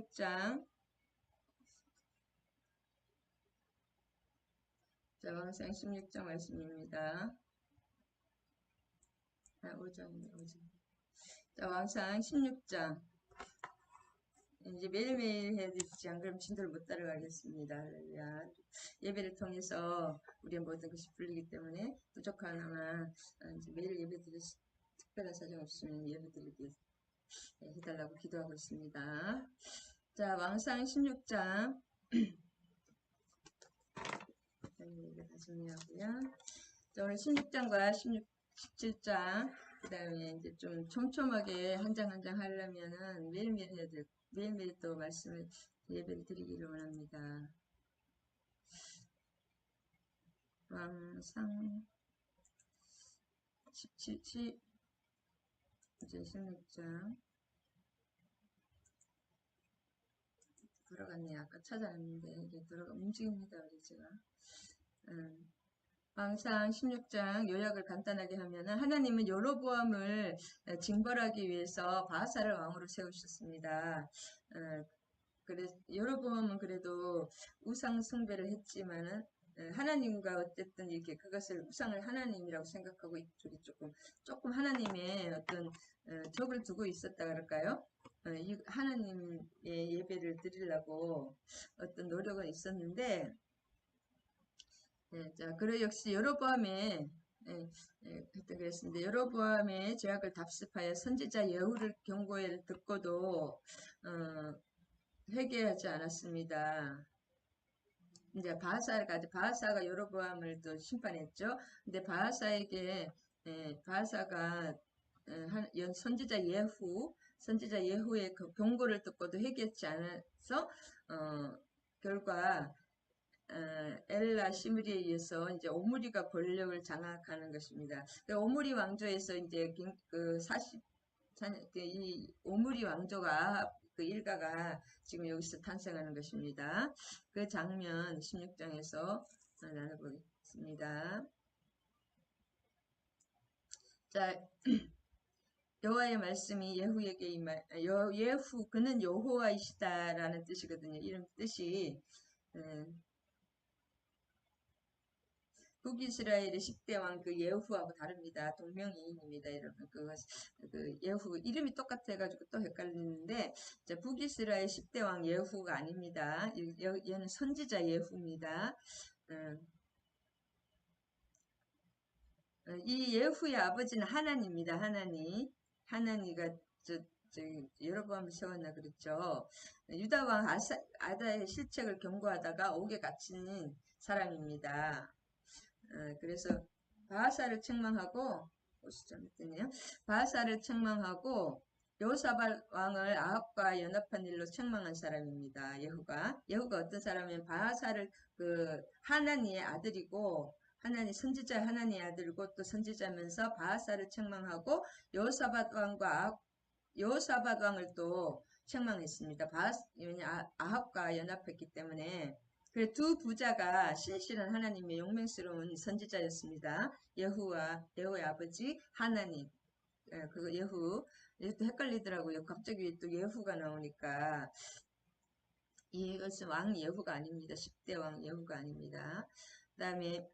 16장. 자, 왕상 16장 말씀입니다. 5장입니다. 5장. 자, 왕상 16장. 이제 매일매일 해야 되지 안 그러면 진도를 못 따라가겠습니다. 할렐루야. 예배를 통해서 우리의 모든 것이 풀리기 때문에 부족하나마 이제 매일 예배드릴 특별한 사정 없으면 예배드리게 해달라고 기도하고 있습니다. 자, 왕상 16장. 다 정리하고요. 자, 오늘 16장과 17장, 그 다음에 이제 좀 촘촘하게 한 장 한 장 하려면은 매일매일 해야 될, 매일매일 또 말씀을 예배를 드리기를 원합니다. 왕상 17, 이제 16장. 돌아갔네요. 아까 찾아놨는데, 이게 움직입니다, 우리 제가. 왕상 16장 요약을 간단하게 하면은 하나님은 여로보암을 징벌하기 위해서 바하사를 왕으로 세우셨습니다. 여로보암은 그래도 우상 숭배를 했지만은 하나님과 어쨌든 이렇게 그것을 우상을 하나님이라고 생각하고 이쪽이 조금 하나님의 어떤 적을 두고 있었다 그럴까요? 하나님의 예배를 드리려고 어떤 노력은 있었는데, 자, 그리고 역시 여로보암의 그때 그랬습니다. 여로보암의 죄악을 답습하여 선지자 예후를 경고를 듣고도 회개하지 않았습니다. 이제 바하사가 여로보암을 또 심판했죠. 근데 바하사에게 바하사가 선지자 예후의 그 경고를 듣고도 회개하지 않아서 결과 엘라 시므리에 의해서 이제 오므리가 권력을 장악하는 것입니다. 오므리 왕조에서 이제 이 오므리 왕조가 그 일가가 지금 여기서 탄생하는 것입니다. 그 장면 16장에서 나눠보겠습니다. 자, 여호와의 말씀이 예후에게 예후 그는 여호와이시다라는 뜻이거든요. 이름 뜻이 북이스라엘의 10대 왕 그 예후하고 다릅니다. 동명이인입니다. 여러분 그 예후 이름이 똑같아가지고 또 헷갈리는데 자, 북이스라엘 10대 왕 예후가 아닙니다. 얘는 선지자 예후입니다. 이 예후의 아버지는 하나니입니다. 하나니가 여러 번 세웠나 그랬죠. 유다 왕 아다의 실책을 경고하다가 옥에 갇힌 사람입니다. 그래서 바하사를 책망하고 바하사를 책망하고 여호사밧 왕을 아합과 연합한 일로 책망한 사람입니다. 예후가 어떤 사람이면 바하사를 그 하나니의 아들이고 선지자 하나니의 아들이고 또 선지자면서 바하사를 책망하고 여호사밧 왕을 또 책망했습니다. 아합과 연합했기 때문에 그 두 부자가 신실한 하나님의 용맹스러운 선지자였습니다. 예후의 아버지 하나님. 그 예후. 이것도 헷갈리더라고요. 갑자기 또 예후가 나오니까. 이것은 왕 예후가 아닙니다. 10대 왕 예후가 아닙니다. 그 다음에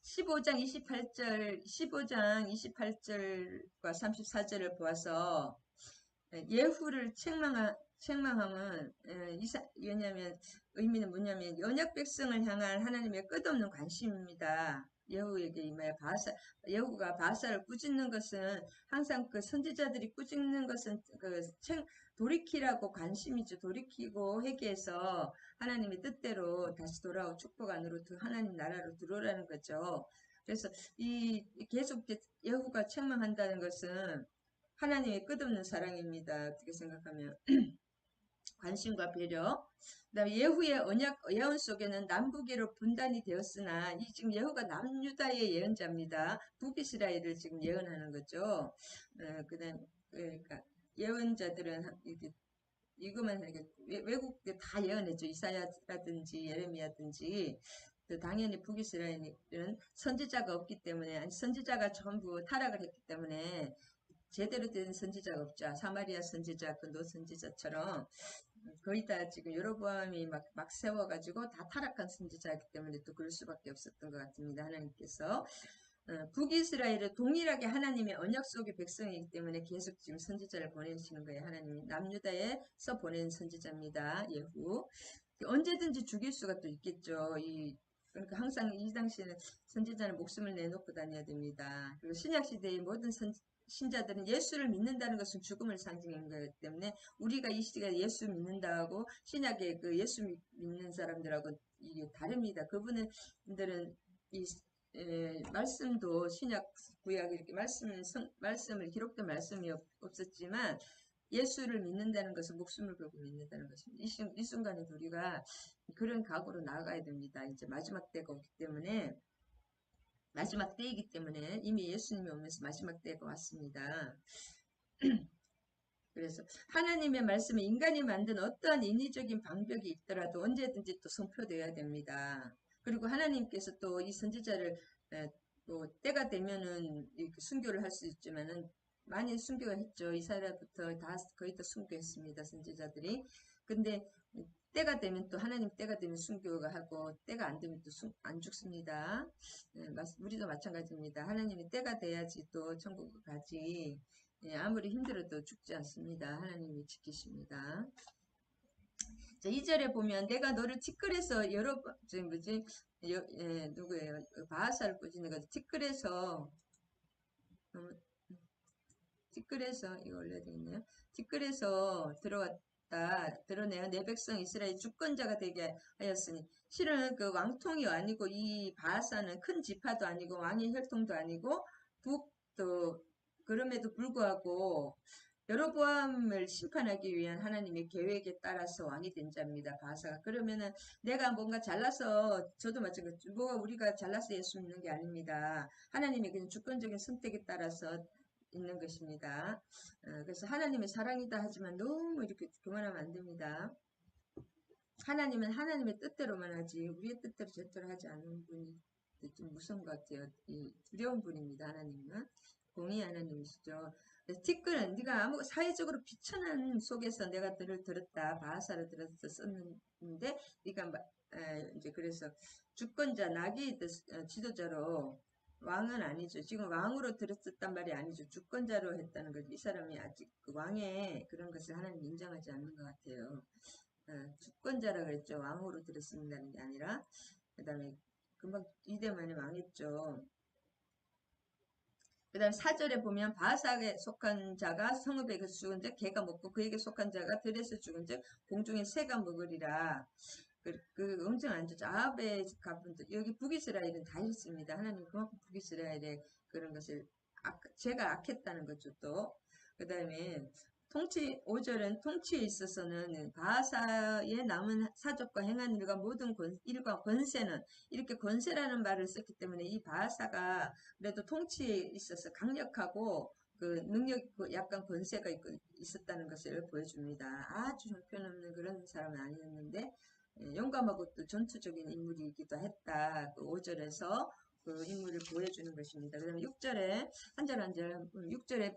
15장 28절과 34절을 보아서 예후를 책망함은 왜냐하면 의미는 뭐냐면 연약 백성을 향한 하나님의 끝없는 관심입니다. 예후에게 임하여 예후가 바하사를 꾸짖는 것은 항상 그 선지자들이 꾸짖는 것은 돌이키라고 관심이죠. 돌이키고 회개해서 하나님의 뜻대로 다시 돌아오 축복 안으로 하나님 나라로 들어오라는 거죠. 그래서 계속 예후가 책망한다는 것은 하나님의 끝없는 사랑입니다. 어떻게 생각하면 관심과 배려. 그다음에 예후의 언약 예언 속에는 남북으로 분단이 되었으나 이 지금 예후가 남유다의 예언자입니다. 북이스라엘을 지금 예언하는 거죠. 그다음 그러니까 예언자들은 이것만 외국 다 예언했죠. 이사야라든지 예레미야든지. 당연히 북이스라엘은 선지자가 없기 때문에 선지자가 전부 타락을 했기 때문에 제대로 된 선지자가 없죠. 사마리아 선지자, 그 노 선지자처럼 거의 다 지금 여로보암이 막 세워가지고 다 타락한 선지자이기 때문에 또 그럴 수밖에 없었던 것 같습니다. 하나님께서 북이스라엘은 동일하게 하나님의 언약 속의 백성이기 때문에 계속 지금 선지자를 보내시는 거예요. 하나님이 남유다에서 보낸 선지자입니다. 예후. 언제든지 죽일 수가 또 있겠죠. 그러니까 항상 이 당시에는 선지자는 목숨을 내놓고 다녀야 됩니다. 그리고 신약시대의 모든 신자들은 예수를 믿는다는 것은 죽음을 상징하는 거기 때문에 우리가 이 시대에 예수 믿는다고 신약의 그 예수 믿는 사람들하고 이게 다릅니다. 그분들은 이 말씀도 신약 구약 이렇게 말씀을 기록된 말씀이 없었지만 예수를 믿는다는 것은 목숨을 걸고 믿는다는 것입니다. 이 순간에 우리가 그런 각오로 나아가야 됩니다. 이제 마지막 때가 오기 때문에 마지막 때이기 때문에 이미 예수님이 오면서 마지막 때가 왔습니다. 그래서 하나님의 말씀은 인간이 만든 어떠한 인위적인 방법이 있더라도 언제든지 또 선포되어야 됩니다. 그리고 하나님께서 또 이 선지자를 또 때가 되면은 이렇게 순교를 할 수 있지만은 많이 순교를 했죠. 이스라엘부터 다 거의 다 순교했습니다. 선지자들이. 근데 때가 되면 또 하나님 때가 되면 순교가 하고 때가 안 되면 또 안 죽습니다. 우리도 마찬가지입니다. 하나님이 때가 돼야지 또 천국을 가지. 아무리 힘들어도 죽지 않습니다. 하나님이 지키십니다. 자, 2절에 보면 내가 너를 티끌에서 누구예요? 바하사를 꾸짖는 거죠. 티끌에서 이거 올려야 되겠네요. 티끌에서 드러내어 내 백성 이스라엘 주권자가 되게 하였으니 실은 그 왕통이 아니고 이 바하사는 큰 지파도 아니고 왕의 혈통도 아니고 북도 그럼에도 불구하고 여로보암을 심판하기 위한 하나님의 계획에 따라서 왕이 된 자입니다. 바하사가. 그러면은 내가 뭔가 잘나서 저도 마찬가지로 뭐가 우리가 잘나서 예수 믿는 게 아닙니다. 하나님의 그냥 주권적인 선택에 따라서 있는 것입니다. 그래서 하나님의 사랑이다 하지만 너무 이렇게 교만하면 안 됩니다. 하나님은 하나님의 뜻대로만 하지 우리의 뜻대로 절대로 하지 않는 분이 좀 무서운 것 같아요. 두려운 분입니다. 하나님은 공의 하나님이시죠. 티끌은 네가 아무 사회적으로 비천한 속에서 내가 너를 들었다. 바하사를 들었어 썼는데 네가 이제 그래서 주권자 나귀 지도자로 왕은 아니죠. 지금 왕으로 들었었단 말이 아니죠. 주권자로 했다는 거죠. 이 사람이 아직 그 왕의 그런 것을 하나님 인정하지 않는 것 같아요. 주권자라 그랬죠. 왕으로 들었습니다는 게 아니라 그 다음에 금방 2대 만에 망했죠. 그 다음 4절에 보면 바하사에 속한 자가 성읍에게 죽은 즉 개가 먹고 그에게 속한 자가 들에서 죽은 즉 공중에 새가 먹으리라. 그 엄청 안 좋죠. 아합의 가분들 여기 북이스라엘은 다 이렇습니다. 하나님 그만큼 북이스라엘의 그런 것을 죄가 악했다는 거죠. 또 그 다음에 5절은 통치에 있어서는 바하사의 남은 사적과 행한 일과 모든 일과 권세는 이렇게 권세라는 말을 썼기 때문에 이 바하사가 그래도 통치에 있어서 강력하고 그 능력, 약간 권세가 있었다는 것을 보여줍니다. 아주 형편없는 그런 사람은 아니었는데 용감하고 또 전투적인 인물이기도 했다. 그 5절에서 그 인물을 보여주는 것입니다. 그 다음에 6절에, 한 절 한 절, 6절에,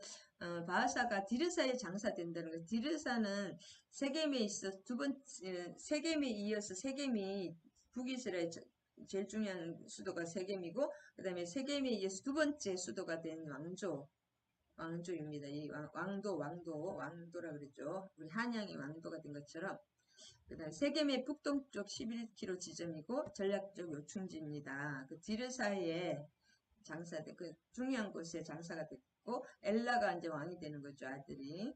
바하사가 디르사에 장사된다는 것. 디르사는 세겜에 있어, 세겜에 이어서 세겜이 북이스라엘 제일 중요한 수도가 세겜이고, 그 다음에 세겜에 이어서 두 번째 수도가 된 왕조입니다. 이 왕도라 그랬죠. 우리 한양이 왕도가 된 것처럼. 그 다음 세겜의 북동쪽 11km 지점이고 전략적 요충지입니다. 그 디르사에 장사된 그 중요한 곳에 장사가 됐고 엘라가 이제 왕이 되는 거죠. 아들이.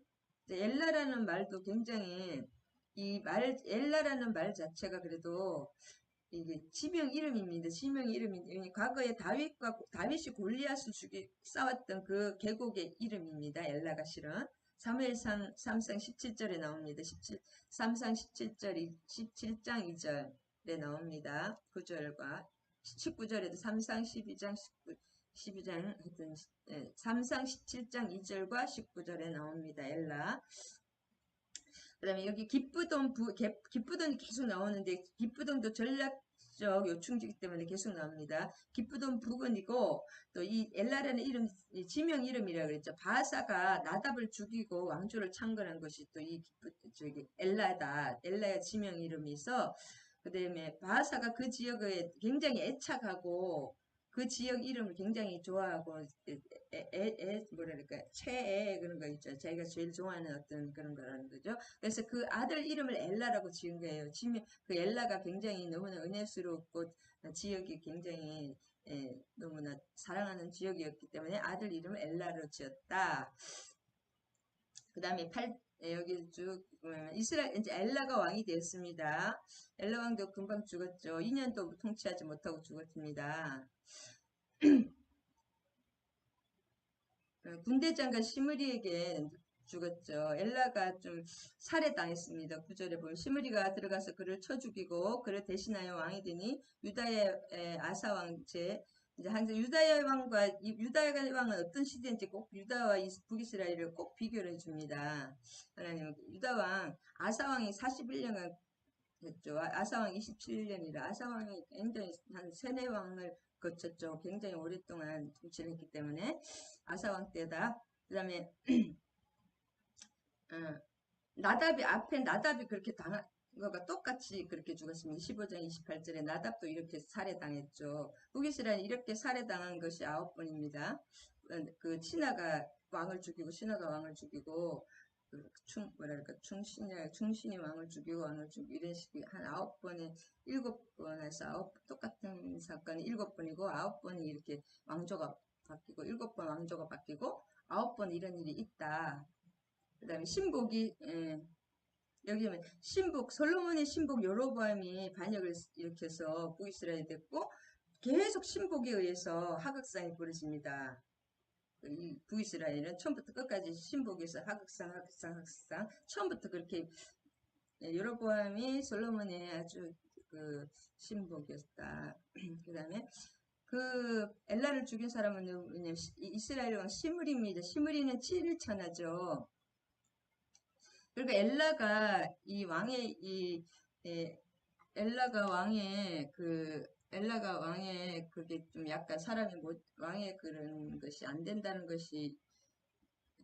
엘라라는 말도 굉장히 엘라라는 말 자체가 그래도 이게 지명 이름입니다. 지명 이름이 과거에 다윗이 골리앗을 싸웠던 그 계곡의 이름입니다. 엘라가 실은 사무엘상 3상 17절에 나옵니다. 3상 17장 2절에 나옵니다. 9절과 19절에도 3상 12장 12장 하여튼 3상 17장 2절과 19절에 나옵니다. 엘라. 그 다음에 여기 기쁘돈이 계속 나오는데 기쁘돈도 전략 목적 요충지기 때문에 계속 나옵니다. 기쁘던 북은이고 또 이 엘라라는 이름 지명 이름이라 그랬죠. 바하사가 나답을 죽이고 왕조를 창건한 것이 또 이 저기 엘라다. 엘라의 지명 이름이 있어. 그다음에 바하사가 그 지역에 굉장히 애착하고 그 지역 이름을 굉장히 좋아하고 뭐랄까 최애 그런 거 있죠. 자기가 제일 좋아하는 어떤 그런 거라는 거죠. 그래서 그 아들 이름을 엘라라고 지은 거예요. 그 엘라가 굉장히 너무나 은혜스럽고 지역이 굉장히 너무나 사랑하는 지역이었기 때문에 아들 이름을 엘라로 지었다. 그 다음에 여기 쭉 이스라엘 이제 엘라가 왕이 되었습니다. 엘라 왕도 금방 죽었죠. 2년도 통치하지 못하고 죽었습니다. 군대 장관 시므리에게 죽었죠. 엘라가 좀 살해당했습니다. 9절에 보면 시므리가 들어가서 그를 쳐 죽이고 그를 대신하여 왕이 되니 유다의 아사 왕제 이제 항상 유다의 왕과 유다의 왕은 어떤 시대인지 꼭 유다와 북이스라엘을 꼭 비교를 해줍니다. 하나님 유다 왕 아사 왕이 41년간 했죠. 아사 왕 27년이라 아사 왕이 굉장히 한 세네 왕을 거쳤죠. 굉장히 오랫동안 통치를 했기 때문에 아사왕 때다. 그 다음에 나답이 앞에 나답이 그렇게 당한 거가 똑같이 그렇게 죽었습니다. 15장 28절에 나답도 이렇게 살해당했죠. 북이스라엘은 이렇게 살해당한 것이 9번입니다. 그 신하가 왕을 죽이고 신하가 왕을 죽이고 뭐랄까 충신이 왕을 죽이고 이런 식의 한 9번에 7번에서 똑같은 사건이 7번이고 9번이 이렇게 왕조가 바뀌고 7번 왕조가 바뀌고 9번 이런 일이 있다. 그 다음에 신복이 여기 보면 신복 솔로몬의 신복 여로보암이 반역을 일으켜서 북이스라엘이 됐고 계속 신복에 의해서 하극상이 벌어집니다. 이 북이스라엘은 처음부터 끝까지 신복에서 하극상 처음부터 그렇게 여로보암이 솔로몬의 아주 그 신복이었다. 그 다음에 그 엘라를 죽인 사람은 누구냐? 이스라엘 왕 시므리입니다. 시므리는 7일 천하죠. 그러니까 엘라가 이 왕의 엘라가 왕의 그게 좀 약간 사람이 왕의 그런 것이 안 된다는 것이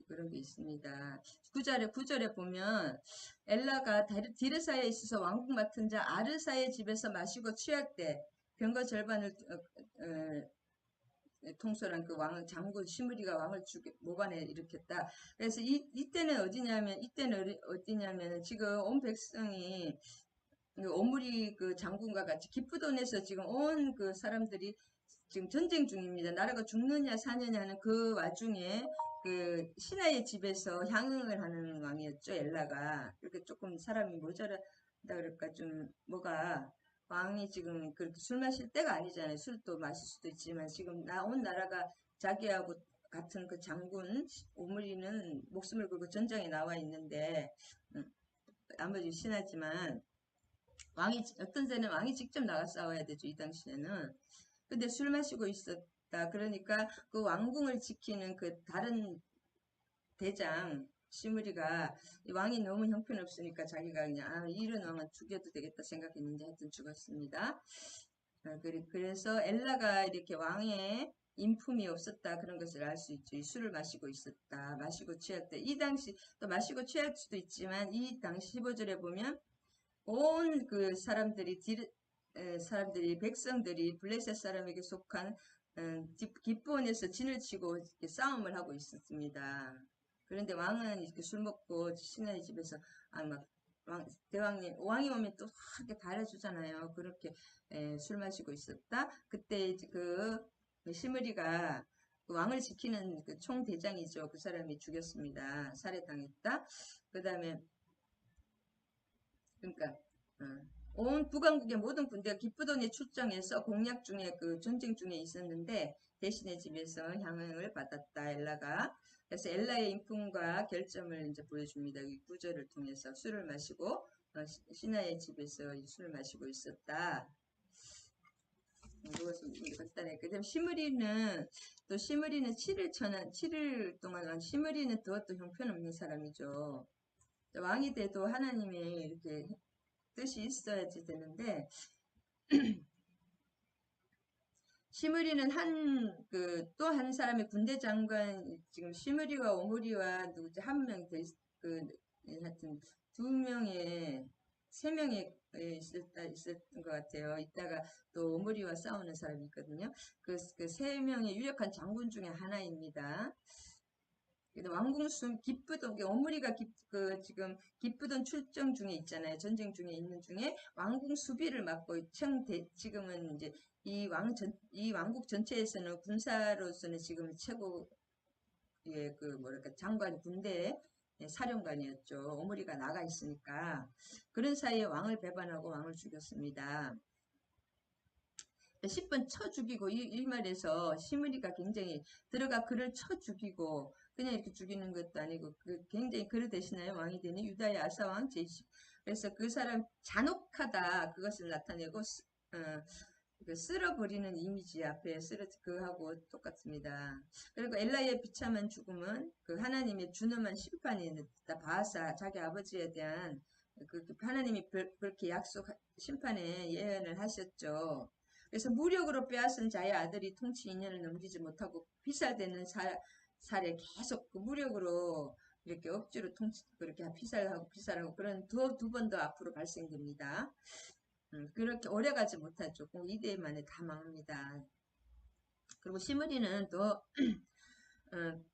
그런 게 있습니다. 9절에 보면 엘라가 디르사에 있어서 왕국 맡은 자 아르사의 집에서 마시고 취할 때 병거 절반을 통솔한 그 왕 장군 시므리가 왕을 모반에 일으켰다. 그래서 이때는 어디냐면 지금 온 백성이 오므리 그 장군과 같이 기프돈에서 지금 온 그 사람들이 지금 전쟁 중입니다. 나라가 죽느냐 사느냐 하는 그 와중에 그 신하의 집에서 향응을 하는 왕이었죠. 엘라가. 그렇게 조금 사람이 모자라다 그럴까 좀 뭐가 왕이 지금 그렇게 술 마실 때가 아니잖아요. 술도 마실 수도 있지만 지금 온 나라가 자기하고 같은 그 장군 오므리는 목숨을 걸고 전장에 나와 있는데 아무리 신하지만 어떤 데는 왕이 직접 나가 싸워야 되죠. 이 당시에는. 근데 술 마시고 있었다. 그러니까 그 왕궁을 지키는 그 다른 대장 시므리가 왕이 너무 형편없으니까 자기가 그냥 이런 왕은 죽여도 되겠다 생각했는데 하여튼 죽었습니다. 그래서 엘라가 이렇게 왕의 인품이 없었다 그런 것을 알 수 있죠. 술을 마시고 있었다. 마시고 취할 때. 이 당시 또 마시고 취할 수도 있지만 이 당시 15절에 보면 온 그 백성들이 블레셋 사람에게 속한 기브온에서 진을 치고 이렇게 싸움을 하고 있었습니다. 그런데 왕은 이렇게 술 먹고 신하의 집에서 왕이 오면 또 이렇게 달아주잖아요. 그렇게 술 마시고 있었다. 그때 이제 그 시므리가 그 왕을 지키는 그 총대장이죠. 그 사람이 죽였습니다. 살해당했다. 그 다음에 그러니까 온 북왕국의 모든 군대가 기쁘돈에 출정해서 공략 중에 그 전쟁 중에 있었는데 대신의 집에서 향응을 받았다. 엘라가. 그래서 엘라의 인품과 결점을 이제 보여줍니다. 이 구절을 통해서 술을 마시고 신하의 집에서 술을 마시고 있었다. 이것을 간단해. 그 다음 시므리는 7일 동안 시므리는 더 또 형편없는 사람이죠. 왕이 돼도 하나님의 이렇게 뜻이 있어야지 되는데 시므리는 또 한 사람의 군대 장관, 지금 시므리와 오므리와 누구지, 한 명, 하여튼, 두 명의, 세 명의, 있었던 것 같아요. 이따가 또 오므리와 싸우는 사람이 있거든요. 그 세 명의 유력한 장군 중에 하나입니다. 왕궁수 기쁘던 오므리가 지금 기쁘던 출정 중에 있잖아요. 전쟁 중에 있는 중에 왕궁 수비를 맡고 지금은 이제 이 왕국 전체에서는 군사로서는 지금 최고의 뭐랄까 장관 군대 사령관이었죠. 오므리가 나가 있으니까 그런 사이에 왕을 배반하고 왕을 죽였습니다. 10번 쳐 죽이고 이 말에서 시므리가 굉장히 들어가 그를 쳐 죽이고 그냥 이렇게 죽이는 것도 아니고 굉장히 그를 대신하여 왕이 되는 유다의 아사왕 제20 그래서 그 사람 잔혹하다 그것을 나타내고 쓸어버리는 이미지 앞에 그하고 똑같습니다. 그리고 엘라의 비참한 죽음은 그 하나님의 준엄한 심판이 있다. 바하사 자기 아버지에 대한 하나님이 그렇게 심판에 예언을 하셨죠. 그래서 무력으로 빼앗은 자의 아들이 통치 2년을 넘기지 못하고 피살되는 살에 계속 그 무력으로 이렇게 억지로 그렇게 피살하고 그런 두 번 더 앞으로 발생됩니다. 그렇게 오래가지 못하죠. 꼭 2대 만에 다 망합니다. 그리고 시므리는 또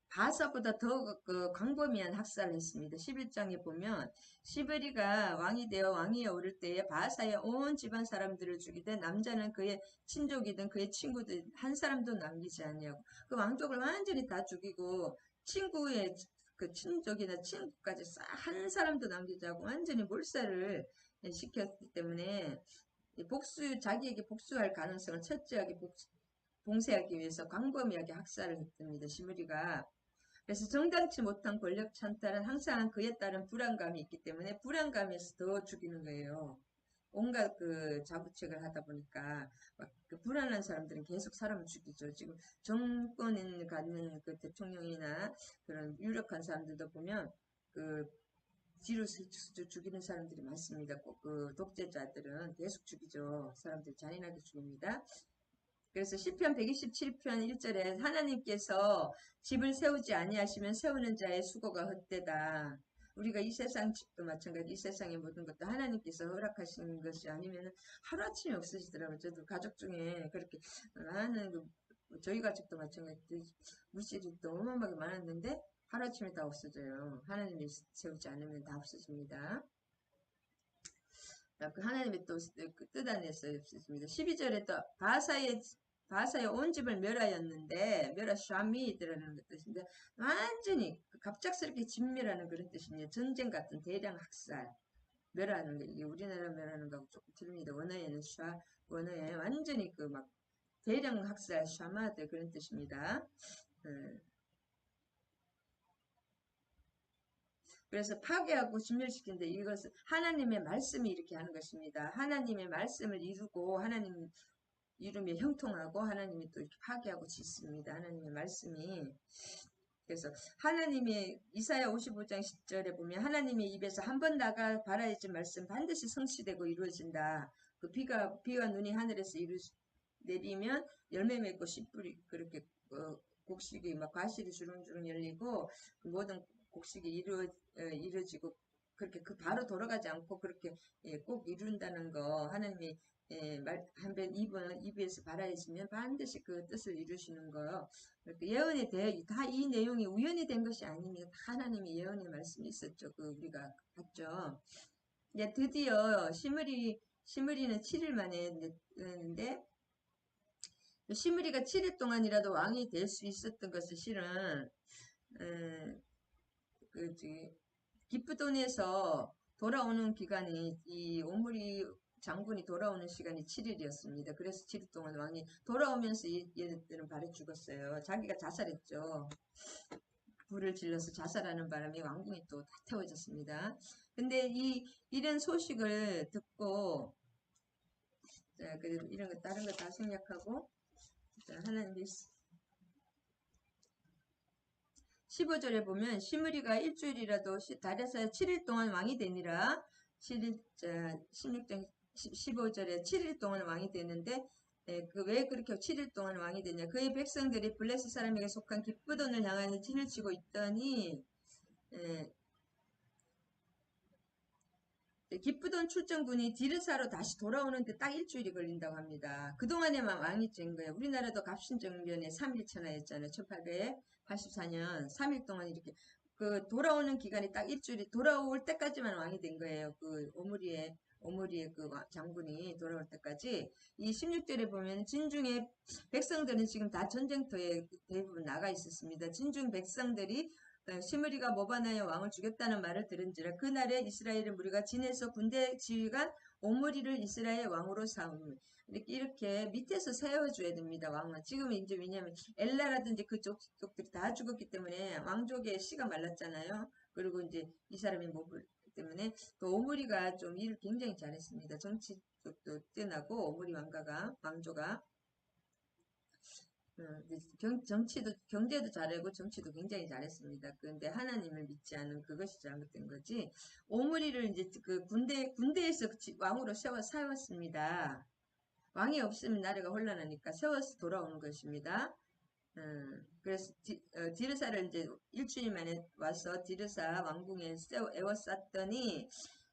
바사보다 더 광범위한 학살을 했습니다. 11장에 보면 시므리가 왕이 되어 왕위에 오를 때에 바사의 온 집안 사람들을 죽이되 남자는 그의 친족이든 그의 친구들 한 사람도 남기지 아니하고 그 왕족을 완전히 다 죽이고 친구의 그 친족이나 친구까지 한 사람도 남기지 않고 완전히 몰살을 시켰기 때문에 자기에게 복수할 가능성을 철저하게 봉쇄하기 위해서 광범위하게 학살을 했답니다. 시므리가. 그래서 정당치 못한 권력 찬탈은 항상 그에 따른 불안감이 있기 때문에 불안감에서 더 죽이는 거예요. 온갖 자부책을 하다 보니까 그 불안한 사람들은 계속 사람을 죽이죠. 지금 정권을 갖는 그 대통령이나 그런 유력한 사람들도 보면 뒤로 죽이는 사람들이 많습니다. 꼭 독재자들은 계속 죽이죠. 사람들 잔인하게 죽입니다. 그래서 시편 127편 1절에 하나님께서 집을 세우지 아니하시면 세우는 자의 수고가 헛되다. 우리가 이 세상 집도 마찬가지 이 세상의 모든 것도 하나님께서 허락하시는 것이 아니면 하루아침에 없어지더라고요. 저도 가족 중에 그렇게 많은 저희 가족도 마찬가지 물질이 어마어마하게 많았는데 하루아침에 다 없어져요. 하나님이 세우지 않으면 다 없어집니다. 그 하나님의 또 뜻 안에서 없어집니다. 12절에 또 바사의 온 집을 멸하였는데 멸하샤미드라는 뜻인데 완전히 갑작스럽게 진멸하는 그런 뜻입니다. 전쟁 같은 대량 학살 멸하는 게 이게 우리나라 멸하는 거하고 조금 틀립니다. 원어에는 원어에 완전히 막 대량 학살 샤마드 그런 뜻입니다. 그래서 파괴하고 진멸시키는데 이것은 하나님의 말씀이 이렇게 하는 것입니다. 하나님의 말씀을 이루고 하나님 이루며 형통하고 하나님이 또 이렇게 파괴하고 짓습니다. 하나님의 말씀이. 그래서 하나님의 이사야 55장 10절에 보면 하나님의 입에서 한 번 나가 바라야지 말씀 반드시 성취되고 이루어진다. 비와 눈이 하늘에서 내리면 열매 맺고 씨뿌리 그렇게 곡식이 막 과실이 주렁주렁 열리고 모든 곡식이 이루어지고 그렇게 바로 돌아가지 않고 그렇게 꼭 이룬다는 거 하나님이 한번 입에서 바라시면 반드시 그 뜻을 이루시는 거. 예언에 대해 다 이 내용이 우연히 된 것이 아닙니다. 다 하나님의 예언의 말씀이 있었죠. 우리가 봤죠. 이제 드디어 시므리는 7일 만에 했는데 시므리가 7일 동안이라도 왕이 될 수 있었던 것은 실은 기프돈에서 돌아오는 기간이 이 오므리 장군이 돌아오는 시간이 7일이었습니다. 그래서 7일 동안 왕이 돌아오면서 얘들은 발에 죽었어요. 자기가 자살했죠. 불을 질러서 자살하는 바람에 왕궁이 또 다 태워졌습니다. 근데 이런 소식을 듣고 자, 이런 거 다른 거 다 생략하고 자, 하나님 15절에 보면 시므리가 일주일이라도 달에서 7일 동안 왕이 되니라 16장 15절에 7일 동안 왕이 되는데 왜 그렇게 7일 동안 왕이 되냐? 그의 백성들이 블레셋 사람에게 속한 기쁘돈을 향하여 진을 치고 있더니, 예, 기쁘던 출정군이 디르사로 다시 돌아오는데 딱 일주일이 걸린다고 합니다. 그동안에만 왕이 된 거예요. 우리나라도 갑신정변에 3일 천하였잖아요. 1884년 3일 동안 이렇게 돌아오는 기간이 딱 일주일이 돌아올 때까지만 왕이 된 거예요. 오므리의 장군이 돌아올 때까지. 이 16절에 보면 진중의 백성들은 지금 다 전쟁터에 대부분 나가 있었습니다. 진중 백성들이 시므리가 모바나의 왕을 죽였다는 말을 들은지라 그날에 이스라엘의 무리가 진에서 군대 지휘관 오므리를 이스라엘 왕으로 삼음. 이렇게 밑에서 세워줘야 됩니다. 왕은 지금 이제 왜냐하면 엘라라든지 그쪽들이 다 죽었기 때문에 왕족의 씨가 말랐잖아요. 그리고 이제 이 사람이 목을 때문에 또 오므리가 좀 일을 굉장히 잘했습니다. 정치 쪽도 뛰어나고 오므리 왕조가 정치도, 경제도 잘하고 정치도 굉장히 잘했습니다. 그런데 하나님을 믿지 않은 그것이 잘못된 거지. 오므리를 이제 군대에서 왕으로 세웠습니다. 왕이 없으면 나라가 혼란하니까 세워서 돌아오는 것입니다. 그래서 디르사를 이제 일주일 만에 와서 디르사 왕궁에 에워쌌더니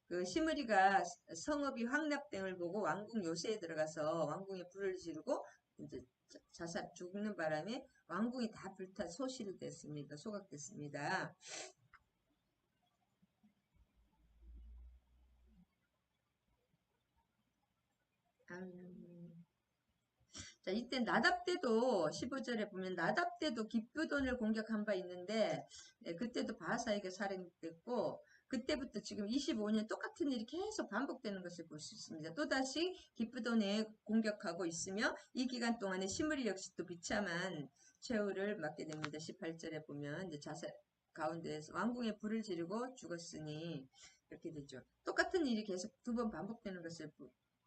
그 시므리가 성읍이 황납됨을 보고 왕궁 요새에 들어가서 왕궁에 불을 지르고 이제 자살 죽는 바람에 왕궁이 다 불타 소실됐습니다. 소각됐습니다. 자, 이때 나답 때도 15절에 보면 나답 때도 기브돈을 공격한 바 있는데 그때도 바하사에게 살인됐고 그때부터 지금 25년 똑같은 일이 계속 반복되는 것을 볼 수 있습니다. 또다시 기브돈에 공격하고 있으며 이 기간 동안에 시므리 역시 또 비참한 최후를 맞게 됩니다. 18절에 보면 이제 자살 가운데에서 왕궁에 불을 지르고 죽었으니 이렇게 되죠. 똑같은 일이 계속 두 번 반복되는 것을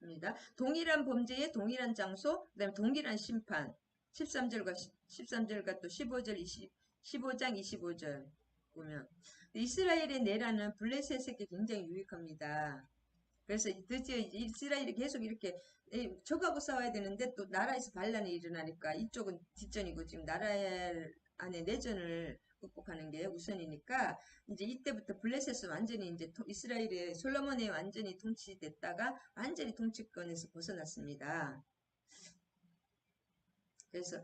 입니다. 동일한 범죄에 동일한 장소, 그 다음에 동일한 심판. 13절과 또 15장 25절 보면 이스라엘의 내라는 블레셋에게 굉장히 유익합니다. 그래서 드디어 이스라엘이 계속 이렇게 적하고 싸워야 되는데 또 나라에서 반란이 일어나니까 이쪽은 뒷전이고 지금 나라 안에 내전을 극복하는 게 우선이니까 이제 이때부터 블레셋은 완전히 이제 이스라엘의 솔로몬에 완전히 통치됐다가 완전히 통치권에서 벗어났습니다. 그래서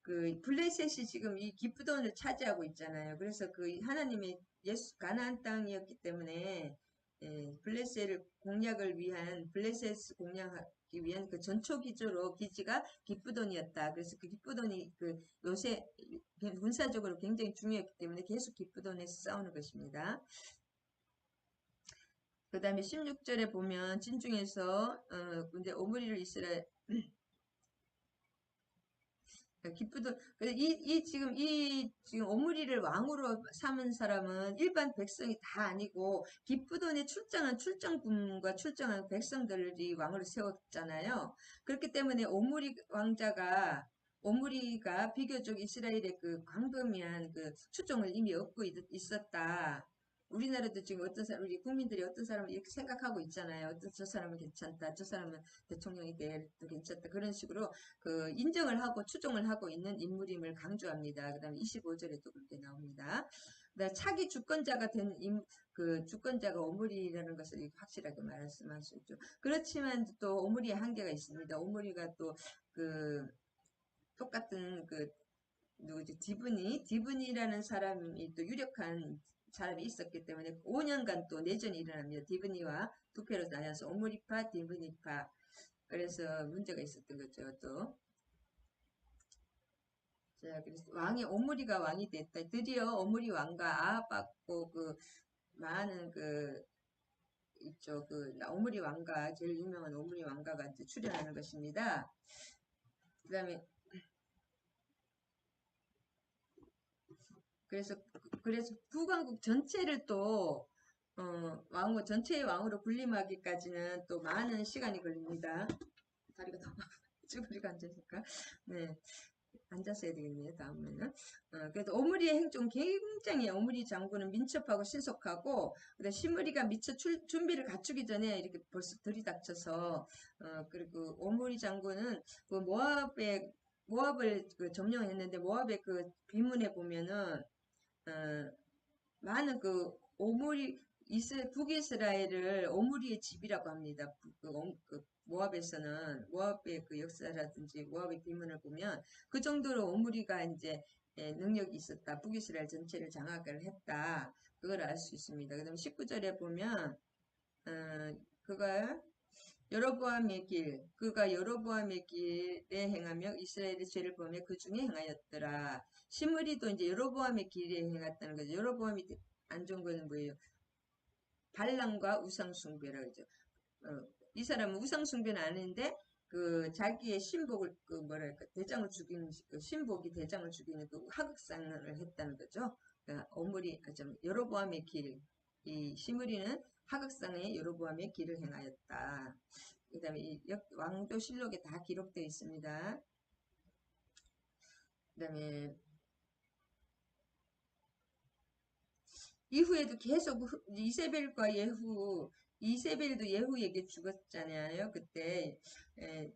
그 블레셋이 지금 이 기브돈을 차지하고 있잖아요. 그래서 그 하나님의 가나안 땅이었기 때문에 블레셋을 공략을 위한 블레셋 공략하기 위한 그 전초 기지가 기브돈이었다. 그래서 그 기브돈이 그 요새 군사적으로 굉장히 중요했기 때문에 계속 기브돈에서 싸우는 것입니다. 그 다음에 16절에 보면 진중에서 근데 오므리를 이스라엘 기쁘도 지금 오므리를 왕으로 삼은 사람은 일반 백성이 다 아니고 기쁘돈에 출장한 출정군과 출정한 백성들이 왕으로 세웠잖아요. 그렇기 때문에 오므리가 비교적 이스라엘의 그 광범위한 그 추종을 이미 얻고 있었다. 우리나라도 지금 우리 국민들이 어떤 사람을 이렇게 생각하고 있잖아요. 저 사람은 괜찮다. 저 사람은 대통령이 돼도 괜찮다. 그런 식으로 그 인정을 하고 추종을 하고 있는 인물임을 강조합니다. 그 다음에 25절에도 그렇게 나옵니다. 그다음에 차기 주권자가 된 그 주권자가 오므리라는 것을 확실하게 말씀할 수 있죠. 그렇지만 또 오므리의 한계가 있습니다. 오므리가 또 그 똑같은 그 누구지 디브니라는 사람이 또 유력한 사람이 있었기 때문에 5년간 또 내전이 일어납니다. 디브니와 두 패로 나뉘어서 오므리파, 디브니파. 그래서 문제가 있었던 거죠. 또 자, 그래서 오므리가 왕이 됐다. 드디어 오므리 왕과 아합하고 그 많은 그 있죠. 오므리 왕가 제일 유명한 오므리 왕가가 이제 출연하는 것입니다. 그다음에 그래서 북왕국 전체를 또 전체의 왕으로 군림하기까지는 또 많은 시간이 걸립니다. 다리가 너무 쭈그리고 앉으니까. 네. 앉아서 해야 되겠네요. 다음에는. 그래도 오므리의 행동 굉장히 오므리 장군은 민첩하고 신속하고, 그다음 시므리가 미처 준비를 갖추기 전에 이렇게 벌써 들이닥쳐서, 그리고 오므리 장군은 그 모압을 그 점령했는데, 모압의 그 비문에 보면은, 어, 많은 그 북이스라엘을 오므리의 집이라고 합니다. 그 모압에서는 모압의 그 역사라든지 모압의 비문을 보면 그 정도로 오므리가 이제 능력이 있었다. 북이스라엘 전체를 장악을 했다. 그걸 알 수 있습니다. 그다음 19절에 보면 그가 그가 여로보암의 길에 행하며 이스라엘의 죄를 보며 그 중에 행하였더라. 시므리도 이제 여로보암의 길에 행했다는 거죠. 여로보암이 안 좋은 거는 뭐예요? 반란과 우상숭배라고 하죠. 이 사람은 우상숭배는 아닌데 그 자기의 신복을 그 뭐랄까 대장을 죽이는 그 신복이 대장을 죽이는 그 하극상을 했다는 거죠. 그러니까 여로보암의 길, 이 시므리는 하극상의 여로보암의 길을 행하였다. 그다음에 이 왕조실록에 다 기록되어 있습니다. 그다음에 이후에도 계속 이세벨도 예후에게 죽었잖아요. 그때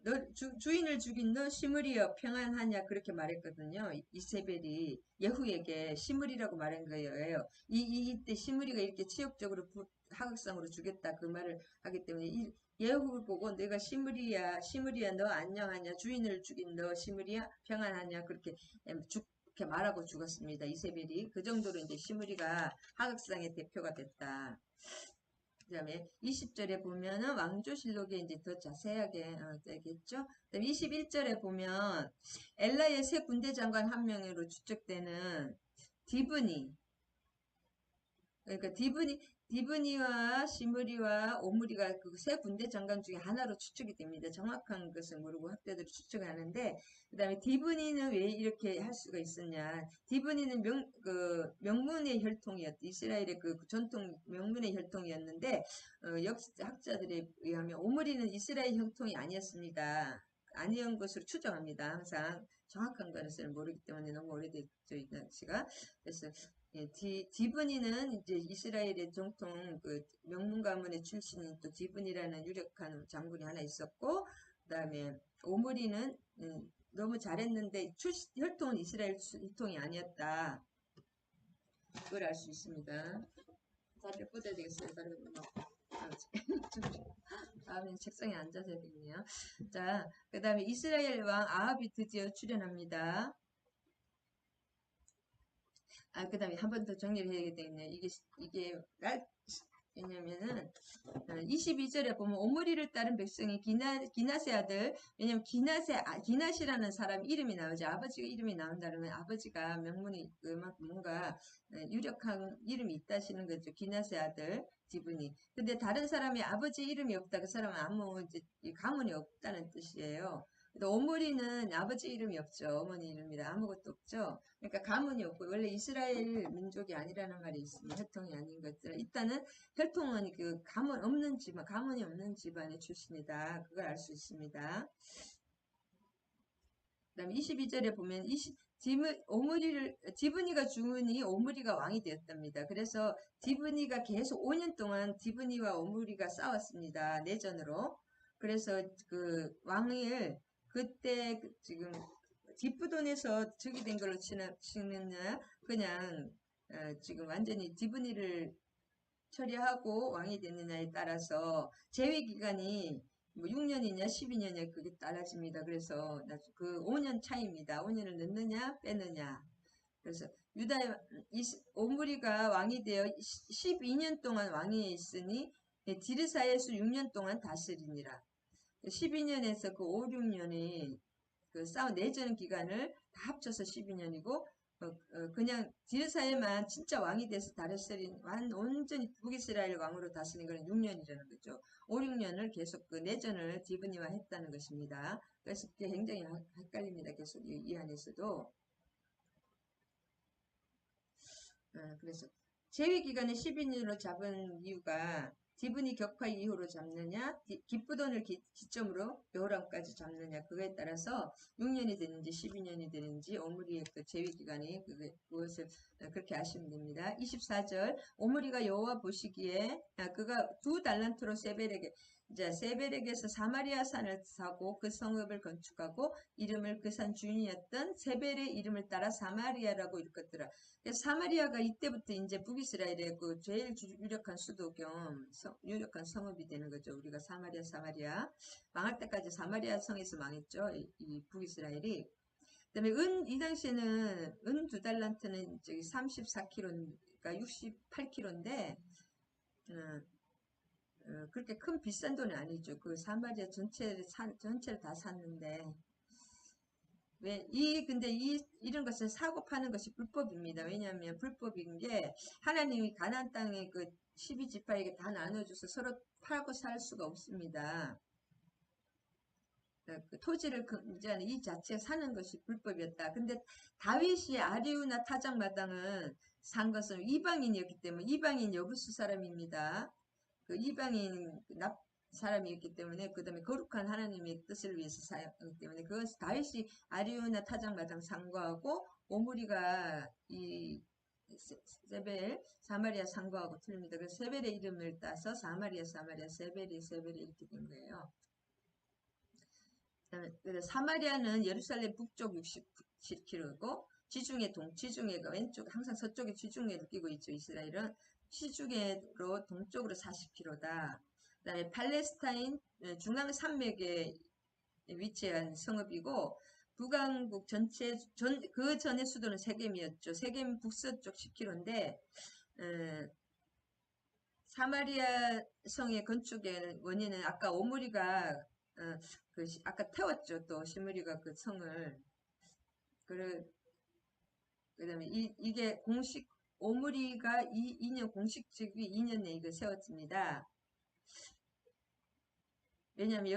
너 주인을 죽인 너 시므리여 평안하냐 그렇게 말했거든요. 이세벨이 예후에게 시므리라고 말한 거예요. 이때 시므리가 이렇게 치욕적으로 하극상으로 죽였다 그 말을 하기 때문에 예후를 보고 내가 시므리야 너 안녕하냐 주인을 죽인 너 시므리야 평안하냐 그렇게 이렇게 말하고 죽었습니다. 이세벨이 그 정도로 이제 시므리가 하극상의 대표가 됐다. 그 다음에 20절에 보면은 왕조실록에 이제 더 자세하게 되겠죠. 그 다음에 21절에 보면 엘라의 새 군대 장관 한 명으로 추측되는 디브니, 그러니까 디브니와 시므리와 오므리가 그 세 군대 장관 중에 하나로 추측이 됩니다. 정확한 것은 모르고 학자들이 추측하는데, 그 다음에 디브니는 왜 이렇게 할 수가 있었냐. 디브니는 명문의 혈통이었다. 이스라엘의 그 전통 명문의 혈통이었는데, 역사학자들에 의하면 오므리는 이스라엘 혈통이 아니었습니다. 아니었던 것으로 추정합니다. 항상 정확한 것은 모르기 때문에 너무 오래됐죠, 이 시가. 그래서 예, 디브니는 이제 이스라엘의 정통 그 명문 가문의 출신인 또 디브니라는 유력한 장군이 하나 있었고, 그다음에 오므리는 너무 잘했는데 혈통은 이스라엘 혈통이 아니었다. 그걸 알 수 있습니다. 다들 뻗어야 되겠어요. 다들 다음엔 책상에 앉아서 해야 되겠네요. 자, 그 다음에 이스라엘 왕 아합이 드디어 출현합니다. 그 다음에 한 번 더 정리를 해야 되겠네요. 왜냐면은, 22절에 보면 오므리를 따른 백성이 기낫의 아들, 왜냐면 기낫이라는 사람 이름이 나오죠. 아버지가 이름이 나온다면 아버지가 명문이 그만큼 뭔가 유력한 이름이 있다시는 거죠. 기낫의 아들, 디브니. 근데 다른 사람이 아버지 이름이 없다. 그 사람은 아무 이제 가문이 없다는 뜻이에요. 오므리는 아버지 이름이 없죠. 어머니 이름이라 아무것도 없죠. 그러니까 가문이 없고 원래 이스라엘 민족이 아니라는 말이 있습니다. 혈통이 아닌 것들. 일단은 혈통은 가문이 없는 집안의 출신이다. 그걸 알 수 있습니다. 그 다음에 22절에 보면 디브니가 죽으니 오므리가 왕이 되었답니다. 그래서 디브니가 계속 5년 동안 디브니와 오므리가 싸웠습니다. 내전으로. 그래서 그 왕을 그때 지금 뒷부돈에서 적이 된 걸로 치느냐 그냥 지금 완전히 디브니를 처리하고 왕이 됐느냐에 따라서 재위 기간이 뭐 6년이냐 12년이냐 그게 달라집니다. 그래서 그 5년 차입니다. 5년을 넣느냐 빼느냐. 그래서 오므리가 왕이 되어 12년 동안 왕위에 있으니 디르사에서 6년 동안 다스리니라. 12년에서 그 5, 6년이 그 내전 기간을 다 합쳐서 12년이고 그냥 디르사에만 진짜 왕이 돼서 다스린 온전히 북이스라엘 왕으로 다스린 건 6년이라는 거죠. 5, 6년을 계속 그 내전을 디브니와 했다는 것입니다. 그래서 그게 굉장히 헷갈립니다. 계속 이 안에서도. 그래서 재위 기간을 12년으로 잡은 이유가 디브니 격파 이후로 잡느냐, 기쁘돈을 기점으로 여호람까지 잡느냐, 그거에 따라서 6년이 되는지 12년이 되는지 오므리의 그 제위 기간이 그것을 그렇게 아시면 됩니다. 24절 오므리가 여호와 보시기에 그가 2달란트로 세벨에게서 사마리아 산을 사고 그 성읍을 건축하고 이름을 그 산 주인이었던 세벨의 이름을 따라 사마리아라고 일컫더라. 그래서 사마리아가 이때부터 이제 북이스라엘의 그 제일 유력한 수도 겸 유력한 성읍이 되는 거죠. 우리가 사마리아 망할 때까지 사마리아 성에서 망했죠. 이 북이스라엘이. 그다음에 이 당시에는 은 2달란트는 저기 34kg니까 68kg인데 그렇게 큰 비싼 돈이 아니죠. 그 사마리아 전체를 다 샀는데 근데 이런 것을 사고 파는 것이 불법입니다. 왜냐하면 불법인 게 하나님이 가나안 땅에 그 12지파에게 다 나눠줘서 서로 팔고 살 수가 없습니다. 그 토지를 금지하는 이 자체가 사는 것이 불법이었다. 근데 다윗이 아리우나 타작마당은 산 것은 이방인이었기 때문에 이방인 여부수 사람입니다. 그 이방인 사람이었기 때문에 그 다음에 거룩한 하나님의 뜻을 위해서 사였기 때문에 그것을 다윗이 아리우나 타작마당 상고하고 오므리가 이 세벨 사마리아 상고하고 틀립니다. 그래서 세벨의 이름을 따서 사마리아 세벨이 이렇게 된 거예요. 사마리아는 예루살렘 북쪽 67km고 지중해가 왼쪽 항상 서쪽에 지중해를 끼고 있죠. 이스라엘은 시중해로 동쪽으로 40km다. 그 다음에 팔레스타인 중앙 산맥에 위치한 성읍이고 북왕국 전체 그 전에 수도는 세겜이었죠. 세겜 북서쪽 10km인데 사마리아 성의 건축의 원인은 아까 오므리가 아까 태웠죠. 또 시므리가 그 성을 그다음에 이게 공식 오므리가 2년 공식직이 2년 내에 이걸 세웠습니다. 왜냐하면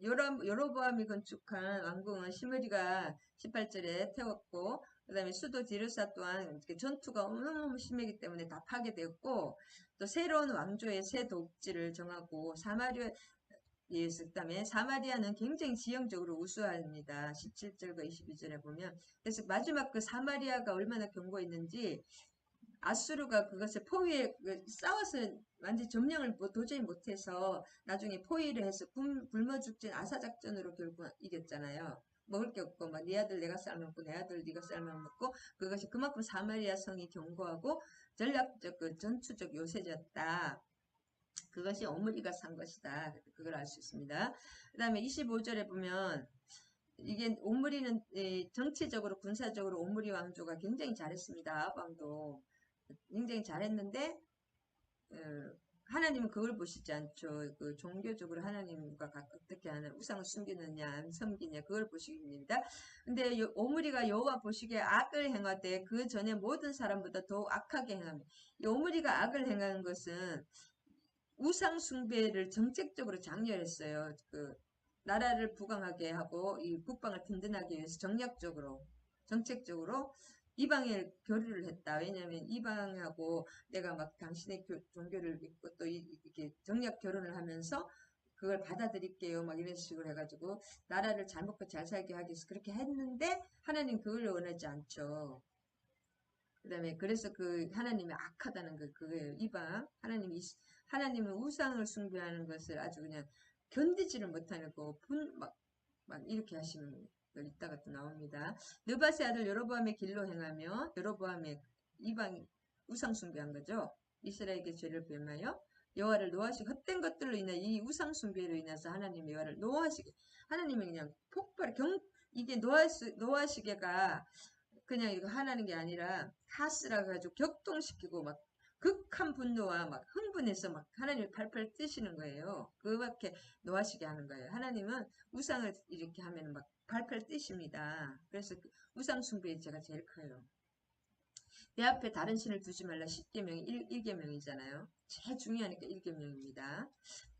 여로보암이 건축한 왕궁은 시므리가 18절에 태웠고 그 다음에 수도 디르사 또한 전투가 너무 심하기 때문에 다 파괴되었고 또 새로운 왕조의 새 독지를 정하고 그 다음에 사마리아는 굉장히 지형적으로 우수합니다. 17절과 22절에 보면 그래서 마지막 그 사마리아가 얼마나 견고했는지 아수르가 그것을 싸워서 완전 점령을 도저히 못해서 나중에 포위를 해서 굶어 죽진 아사작전으로 결국 이겼잖아요. 먹을 게 없고 네 아들 내가 삶아먹고 내 아들 네가 삶아먹고 그것이 그만큼 사마리아 성이 견고하고 전략적 전투적 요새였다. 그것이 오므리가 산 것이다. 그걸 알 수 있습니다. 그 다음에 25절에 보면 이게 오므리는 정치적으로 군사적으로 오므리 왕조가 굉장히 잘했습니다. 왕도 굉장히 잘했는데 하나님은 그걸 보시지 않죠. 그 종교적으로 하나님과 어떻게 하는 우상을 숨기느냐 안 섬기냐 그걸 보시입니다. 근데 오므리가 여호와 보시기에 악을 행하되 그 전에 모든 사람보다 더 악하게 행합니다. 오므리가 악을 행하는 것은 우상 숭배를 정책적으로 장려했어요. 그 나라를 부강하게 하고 이 국방을 든든하게 위해서 정책적으로 이방에 교류를 했다. 왜냐하면 이방하고 내가 막 당신의 종교를 믿고 또 이렇게 정략 결혼을 하면서 그걸 받아들일게요. 막 이런 식으로 해가지고 나라를 잘 먹고 잘 살게 하기 위해서 그렇게 했는데 하나님 그걸 원하지 않죠. 그 다음에 그래서 그 하나님이 악하다는 그거예요. 이방 하나님은 우상을 숭배하는 것을 아주 그냥 견디지를 못하는 거 막 이렇게 하시는 이따가 또 나옵니다. 느밧의 아들 여로보암의 길로 행하며 여로보암의 이방 우상 숭배한 거죠. 이스라엘에게 죄를 범하여 여호와를 노하시고 헛된 것들로 인해 이 우상 숭배로 인해서 하나님이 여호와를 노하시게 하나님은 그냥 이게 노하시게가 그냥 이거 하나는 게 아니라 가스라 가지고 격동시키고 막 극한 분노와 막 흥분해서 막 하나님을 팔팔 뜨시는 거예요. 그밖에 노하시게 하는 거예요. 하나님은 우상을 이렇게 하면 막 팔팔 뜨십니다. 그래서 우상 숭배의 죄가 제일 커요. 내 앞에 다른 신을 두지 말라 10계명이 1계명이잖아요. 제일 중요하니까 1계명입니다.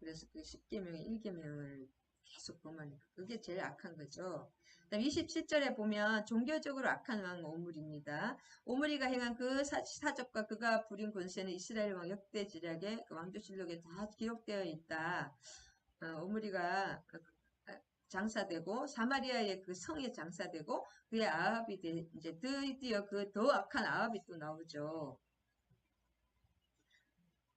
그래서 그 10계명의 1계명을 계속 보면 그게 제일 악한 거죠. 그다음 27절에 보면 종교적으로 악한 왕 오므리입니다. 오므리가 행한 그 사적과 그가 부린 권세는 이스라엘 왕 역대지략의 그 왕조실록에 다 기록되어 있다. 오므리가 장사되고 사마리아의 그 성에 장사되고 그의 아합이 이제 드디어 그 더 악한 아합이 또 나오죠.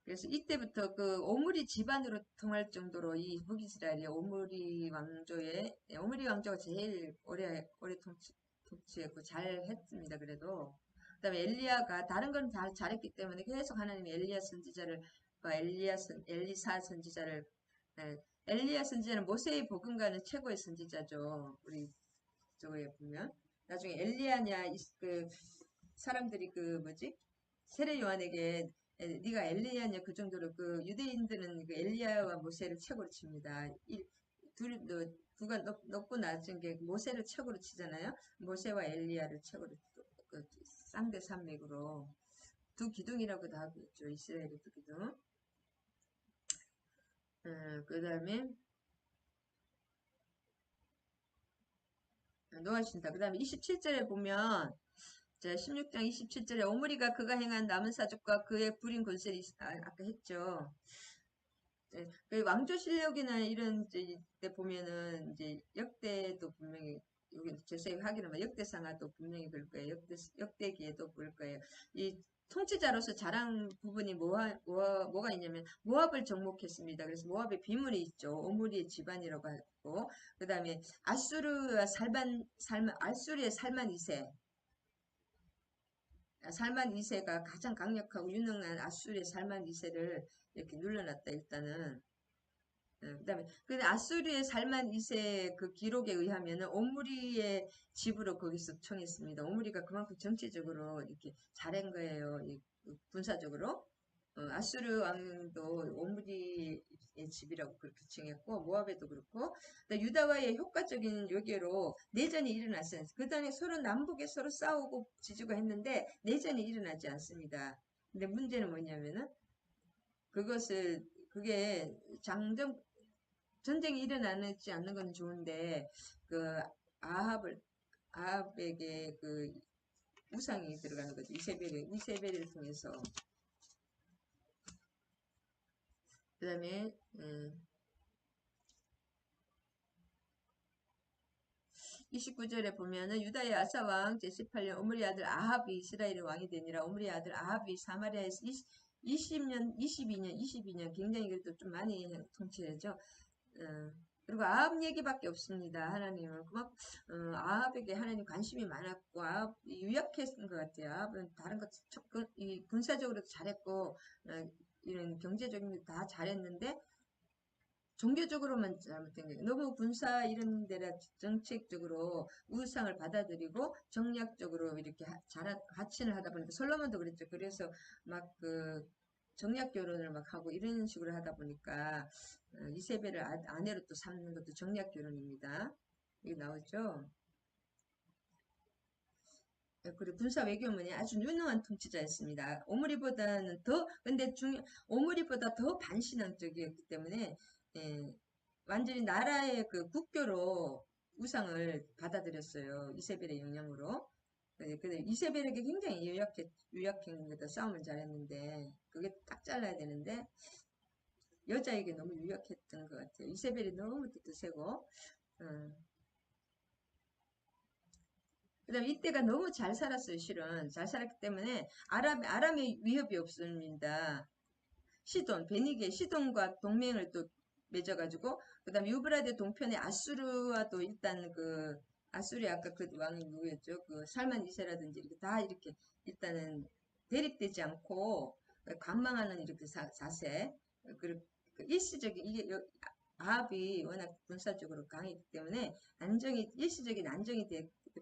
그래서 이때부터 그 오므리 집안으로 통할 정도로 이 북이스라엘이 오므리 왕조가 제일 오래 통치했고 잘했습니다. 그래도 그다음에 엘리야가 다른 건 다 잘했기 때문에 계속 하나님이 엘리야 선지자를 엘리사 선지자를 엘리야 선지자는 모세의 복음과는 최고의 선지자죠. 우리 저거에 보면 나중에 엘리야냐 그 사람들이 그 뭐지 세례 요한에게 네가 엘리야냐 그 정도로 그 유대인들은 그 엘리야와 모세를 최고로 칩니다. 두가 높고 낮은 게 모세를 최고로 치잖아요. 모세와 엘리야를 최고로 그 쌍대 산맥으로 두 기둥이라고도 하고 있죠. 이스라엘의 두 기둥. 그 다음에 노아신다. 그 다음에 27절에 보면 자, 16장 27절에 오므리가 그가 행한 남은 사족과 그의 부린 권세를 아까 했죠. 네, 그 왕조실록이나 이런 때 보면은 이제 역대도 분명히 여기 제세에 확인하면 역대상하도 분명히 그럴 거예요. 역대기에도 그럴 거예요. 이 통치자로서 잘한 부분이 뭐가 있냐면 모압을 정복했습니다. 그래서 모압의 비밀이 있죠. 오므리의 집안이라고 하고 그 다음에 아수르의 살만 2세 살만 2세가 가장 강력하고 유능한 아수르의 살만 2세를 이렇게 눌러놨다 일단은 그다음에 근데 아수르의 살만 2세 그 기록에 의하면은 오므리의 집으로 거기서 청했습니다. 오므리가 그만큼 정치적으로 이렇게 잘한 거예요. 군사적으로 아수르 왕도 오므리의 집이라고 그렇게 칭했고 모압에도 그렇고 유다와의 효과적인 요계로 내전이 일어났어요. 그 다음에 서로 남북에 서로 싸우고 지주가 했는데 내전이 일어나지 않습니다. 근데 문제는 뭐냐면은 그게 전쟁이 일어나지 않는 건 좋은데 그 아합에게 그 우상이 들어가는 거죠. 이세벨을 통해서. 그 다음에 29절에 보면은 유다의 아사왕 제18년 오므리 아들 아합이 이스라엘의 왕이 되니라. 오므리 아들 아합이 사마리아에서 22년 굉장히 그래도 좀 많이 통치했죠. 그리고 아합 얘기밖에 없습니다. 하나님은 아합에게 하나님 관심이 많았고 아합이 유약했던 것 같아요. 아합은 다른 것 군사적으로도 잘했고 이런 경제적인 게 다 잘했는데 종교적으로만 잘못된 거예요. 너무 군사 이런 데라 정책적으로 우상을 받아들이고 정략적으로 이렇게 하친을 하다 보니까 솔로몬도 그랬죠. 그래서 막 그 정략 결혼을 막 하고 이런 식으로 하다 보니까 이세벨을 아내로 또 삼는 것도 정략 결혼입니다. 이게 나오죠. 그리고 군사 외교문이 아주 유능한 통치자였습니다. 근데 오므리보다 더 반신앙적이었기 때문에 완전히 나라의 그 국교로 우상을 받아들였어요. 이세벨의 영향으로. 근데 이세벨에게 굉장히 유약한 거다. 싸움을 잘했는데 그게 딱 잘라야 되는데 여자에게 너무 유약했던 것 같아요. 이세벨이 너무 뜻도 세고 그 다음에 이때가 너무 잘 살았어요. 실은 잘 살았기 때문에 아람의 위협이 없습니다. 베니게 시돈과 동맹을 또 맺어가지고 그 다음에 유브라데 동편에 아수르와도 일단 아수르 아까 그 왕이 누구였죠? 그 살만 2세라든지 이렇게 다 이렇게 일단은 대립되지 않고 관망하는 이렇게 자세 그리고 일시적인 아합이 워낙 군사적으로 강했기 때문에 일시적인 안정이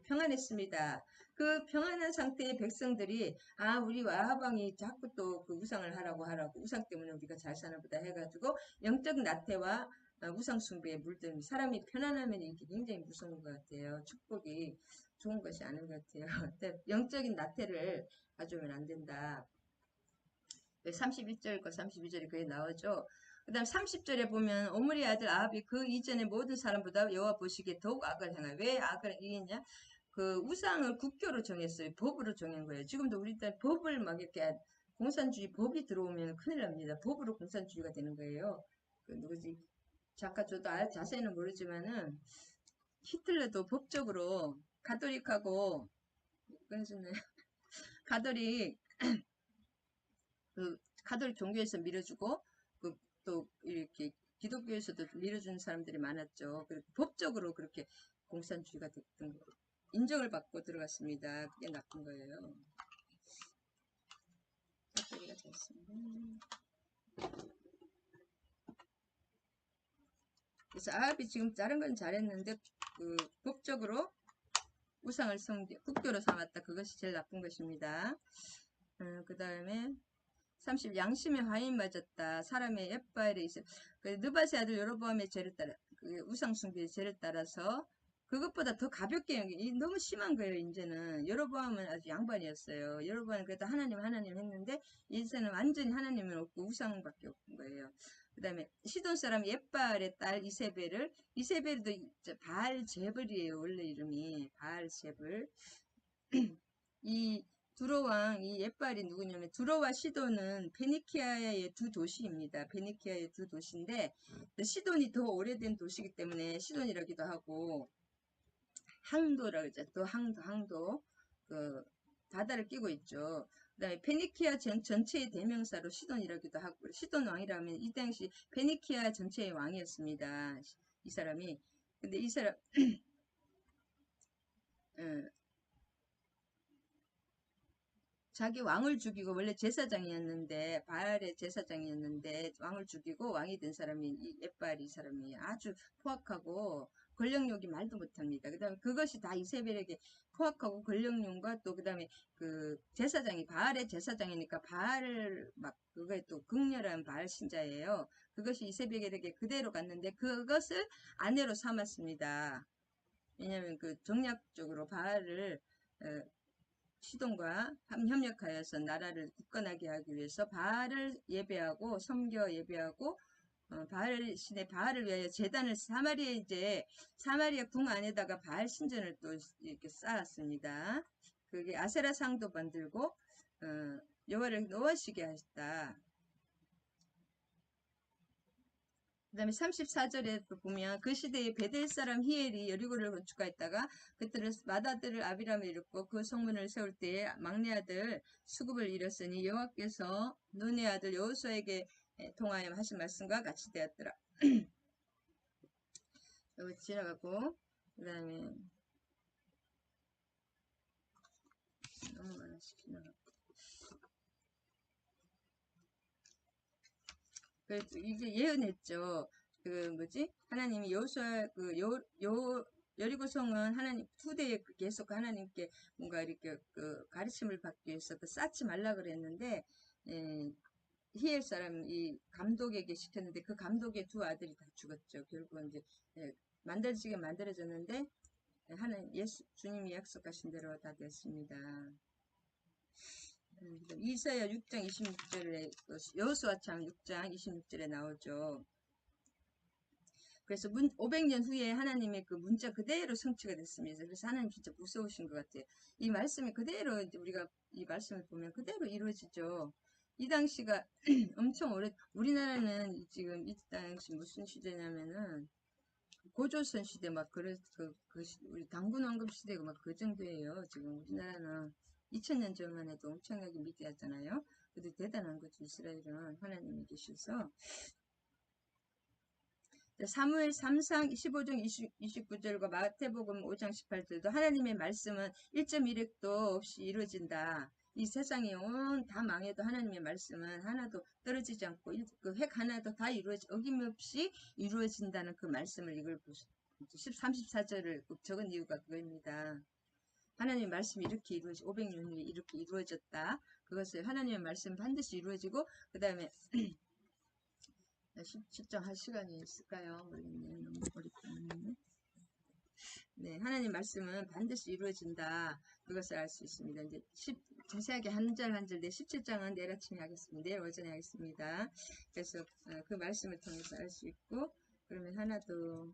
평안했습니다. 그 평안한 상태의 백성들이 우리 아합왕이 자꾸 또 그 우상을 하라고 우상 때문에 우리가 잘 사나 보다 해가지고 영적 나태와 우상 숭배에 물든 사람이 편안하면 이게 굉장히 무서운 것 같아요. 축복이 좋은 것이 아닌 것 같아요. 영적인 나태를 가져오면 안 된다. 31절과 32절이 그게 나오죠. 그 다음 30절에 보면 오므리의 아들 아합이 그 이전의 모든 사람보다 여호와 보시기에 더욱 악을 행하여. 왜 악을 행했냐? 그 우상을 국교로 정했어요. 법으로 정한 거예요. 지금도 우리 딸 법을 막 이렇게 공산주의 법이 들어오면 큰일 납니다. 법으로 공산주의가 되는 거예요. 그 누구지? 작가 저도 자세히는 모르지만은 히틀러도 법적으로 가톨릭하고 그래서는 가톨릭 그 가톨릭 종교에서 밀어주고 그 또 이렇게 기독교에서도 밀어주는 사람들이 많았죠. 그리고 법적으로 그렇게 공산주의가 됐던 거 인정을 받고 들어갔습니다. 그게 나쁜 거예요. 배터리가 됐습니다. 그래서 아합이 지금 다른 건 잘했는데 그 법적으로 우상을 국교로 삼았다. 그것이 제일 나쁜 것입니다. 그 다음에 30 양심의 화인 맞았다. 사람의 옛발에 있어. 그 느밧의 아들 여로보암의 죄를 따라 그 우상 숭배의 죄를 따라서 그것보다 더 가볍게 여기 너무 심한 거예요. 이제는 여로보암은 아주 양반이었어요. 여로보암은 그래도 하나님 했는데 이제는 완전히 하나님은 없고 우상밖에 없는 거예요. 그 다음에 시돈 사람 옛발의 딸 이세벨도 바알 제블이에요. 원래 이름이 바알 제블. 이 두로왕 이 옛발이 누구냐면 두로와 시돈은 페니키아의 두 도시입니다. 페니키아의 두 도시인데 시돈이 더 오래된 도시이기 때문에 시돈이라기도 하고 항도라고 그러죠. 또 항도 그 바다를 끼고 있죠. 그 다음에 페니키아 전체의 대명사로 시돈이라기도 하고 시돈 왕이라면 이 당시 페니키아 전체의 왕이었습니다. 이 사람이 근데 이 사람 자기 왕을 죽이고 원래 제사장이었는데 바알의 제사장이었는데 왕을 죽이고 왕이 된 사람이 이 옛발 이 사람이 아주 포악하고 권력욕이 말도 못합니다. 그다음에 그것이 다 이세벨에게 포악하고 권력욕과 또 그다음에 그 제사장이 바알의 제사장이니까 바알을 막 그거에 또 극렬한 바알 신자예요. 그것이 이세벨에게 그대로 갔는데 그것을 아내로 삼았습니다. 왜냐하면 그 정략적으로 바알을 시돈과 협력하여서 나라를 굳건하게 하기 위해서 바알을 예배하고 섬겨 예배하고 바알 신의 바알을 위하여 제단을 사마리아 궁 안에다가 바알 신전을 또 이렇게 쌓았습니다. 그게 아세라 상도 만들고 여호와를 노하시게 하셨다. 그 다음에 34절에 보면 그 시대에 베델 사람 히엘이 여리고를 건축하였다가 그들을 맏아들을 아비람을 잃었고 그 성문을 세울 때에 막내 아들 수굽을 잃었으니 여호와께서 눈의 아들 여호수아에게 통하여 하신 말씀과 같이 되었더라. 여기 지나가고 그 다음에 너무 많아서 지나가고 그래서 이제 예언했죠. 그 뭐지? 하나님이 여호수아 여리고성은 하나님 후대에 계속 하나님께 뭔가 이렇게 그 가르침을 받기 위해서 그 쌓지 말라 그랬는데 히엘 사람 이 감독에게 시켰는데 그 감독의 두 아들이 다 죽었죠. 결국은 이제 만들어지게 만들어졌는데 하나님 주님이 약속하신 대로 다 됐습니다. 이사야 6장 26절에 여호수아참 6장 26절에 나오죠. 그래서 500년 후에 하나님의 그 문자 그대로 성취가 됐습니다. 그래서 하나님 진짜 무서우신 것 같아요. 이 말씀이 그대로 이제 우리가 이 말씀을 보면 그대로 이루어지죠. 이 당시가 엄청 우리나라는 지금 이 당시 무슨 시대냐면은 고조선 시대 막 우리 당군 왕급 시대가 막 그 정도예요. 지금 우리나라는 2000년 전만 해도 엄청나게 미디어잖아요. 그래도 대단한 거죠. 이스라엘은 하나님이 계셔서. 사무엘 3상 15장 29절과 마태복음 5장 18절도 하나님의 말씀은 1.1획도 없이 이루어진다. 이 세상이 다 망해도 하나님의 말씀은 하나도 떨어지지 않고 그 획 하나도 다 어김없이 이루어진다는 그 말씀을 이걸 34절을 적은 이유가 그겁니다. 하나님의 말씀이 이렇게 500년 후에 이렇게 이루어졌다. 그것을 하나님의 말씀 반드시 이루어지고 그 다음에 측정할 시간이 있을까요? 모르겠네요. 너무 머리 pis는데 네, 하나님 말씀은 반드시 이루어진다. 그것을 알 수 있습니다. 이제 자세하게 한 절 한 절, 네, 17장은 내일 아침에 하겠습니다. 내일 오전에 하겠습니다. 그래서 그 말씀을 통해서 알 수 있고, 그러면 하나 더,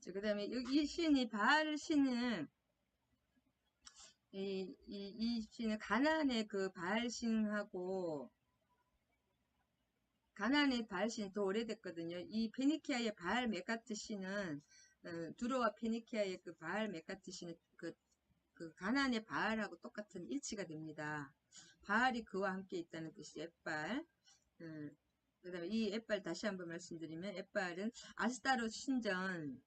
그 다음에 이 신이 바알 신은 이 신은 가나안의 그 바알 신하고 가나안의 바알 신이 더 오래됐거든요. 이 페니키아의 바알 메가트 신은 두로와 페니키아의 그 바알 메가트 신은 그 가나안의 바알하고 똑같은 일치가 됩니다. 바알이 그와 함께 있다는 뜻이 엣발. 그 다음에 이 엣발 다시 한번 말씀드리면 엣발은 아스타롯 신전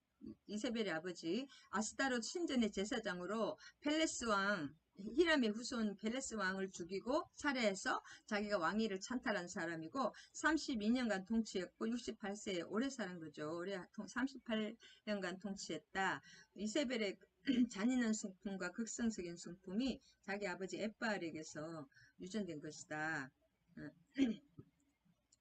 이세벨의 아버지 아스타롯 신전의 제사장으로 펠레스 왕 히람의 후손 펠레스 왕을 죽이고 살해해서 자기가 왕위를 찬탈한 사람이고 32년간 통치했고 68세에 오래 사는 거죠. 오래 38년간 통치했다. 이세벨의 잔인한 성품과 극성적인 성품이 자기 아버지 엣발에게서 유전된 것이다.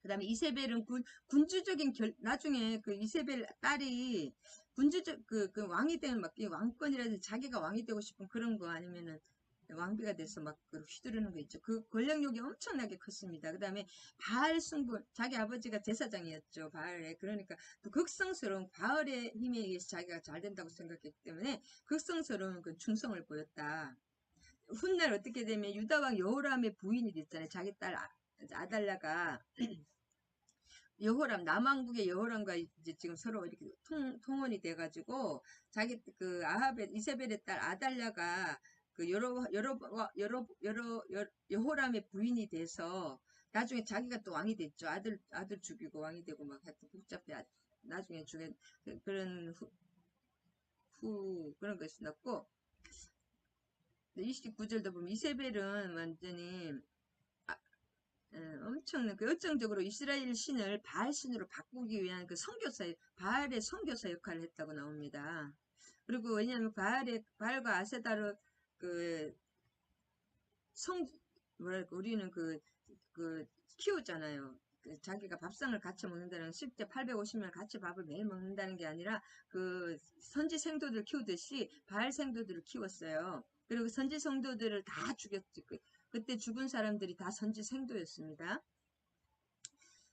그 다음에 이세벨은 군주적인 나중에 그 이세벨 딸이 군주적 그 왕이 되는 막 왕권이라든지 자기가 왕이 되고 싶은 그런 거 아니면은 왕비가 돼서 막 휘두르는 거 있죠. 그 권력욕이 엄청나게 컸습니다. 그 다음에 바알 승분 자기 아버지가 제사장이었죠. 바알에 그러니까 또 극성스러운 바알의 힘에 의해서 자기가 잘 된다고 생각했기 때문에 극성스러운 그 충성을 보였다. 훗날 어떻게 되면 유다왕 여호람의 부인이 됐잖아요. 자기 딸 아달라가 여호람 남왕국의 여호람과 이제 지금 서로 이렇게 통혼이 돼가지고 자기 그 아합의 이세벨의 딸 아달랴가 그 여호람의 부인이 돼서 나중에 자기가 또 왕이 됐죠. 아들 죽이고 왕이 되고 막 하여튼 복잡해. 나중에 중에 그런 그런 것이 났고 29절도 보면 이세벨은 완전히 엄청난 그 열정적으로 이스라엘 신을 바알 신으로 바꾸기 위한 그 선교사 바알의 선교사 역할을 했다고 나옵니다. 그리고 왜냐하면 바알과 아세다로 그 뭐랄까 우리는 그 키우잖아요. 그 자기가 밥상을 같이 먹는다는 실제 850명 같이 밥을 매일 먹는다는 게 아니라 그 선지 생도들 키우듯이 바알 생도들을 키웠어요. 그리고 선지 성도들을 다 죽였지. 그때 죽은 사람들이 다 선지 생도였습니다.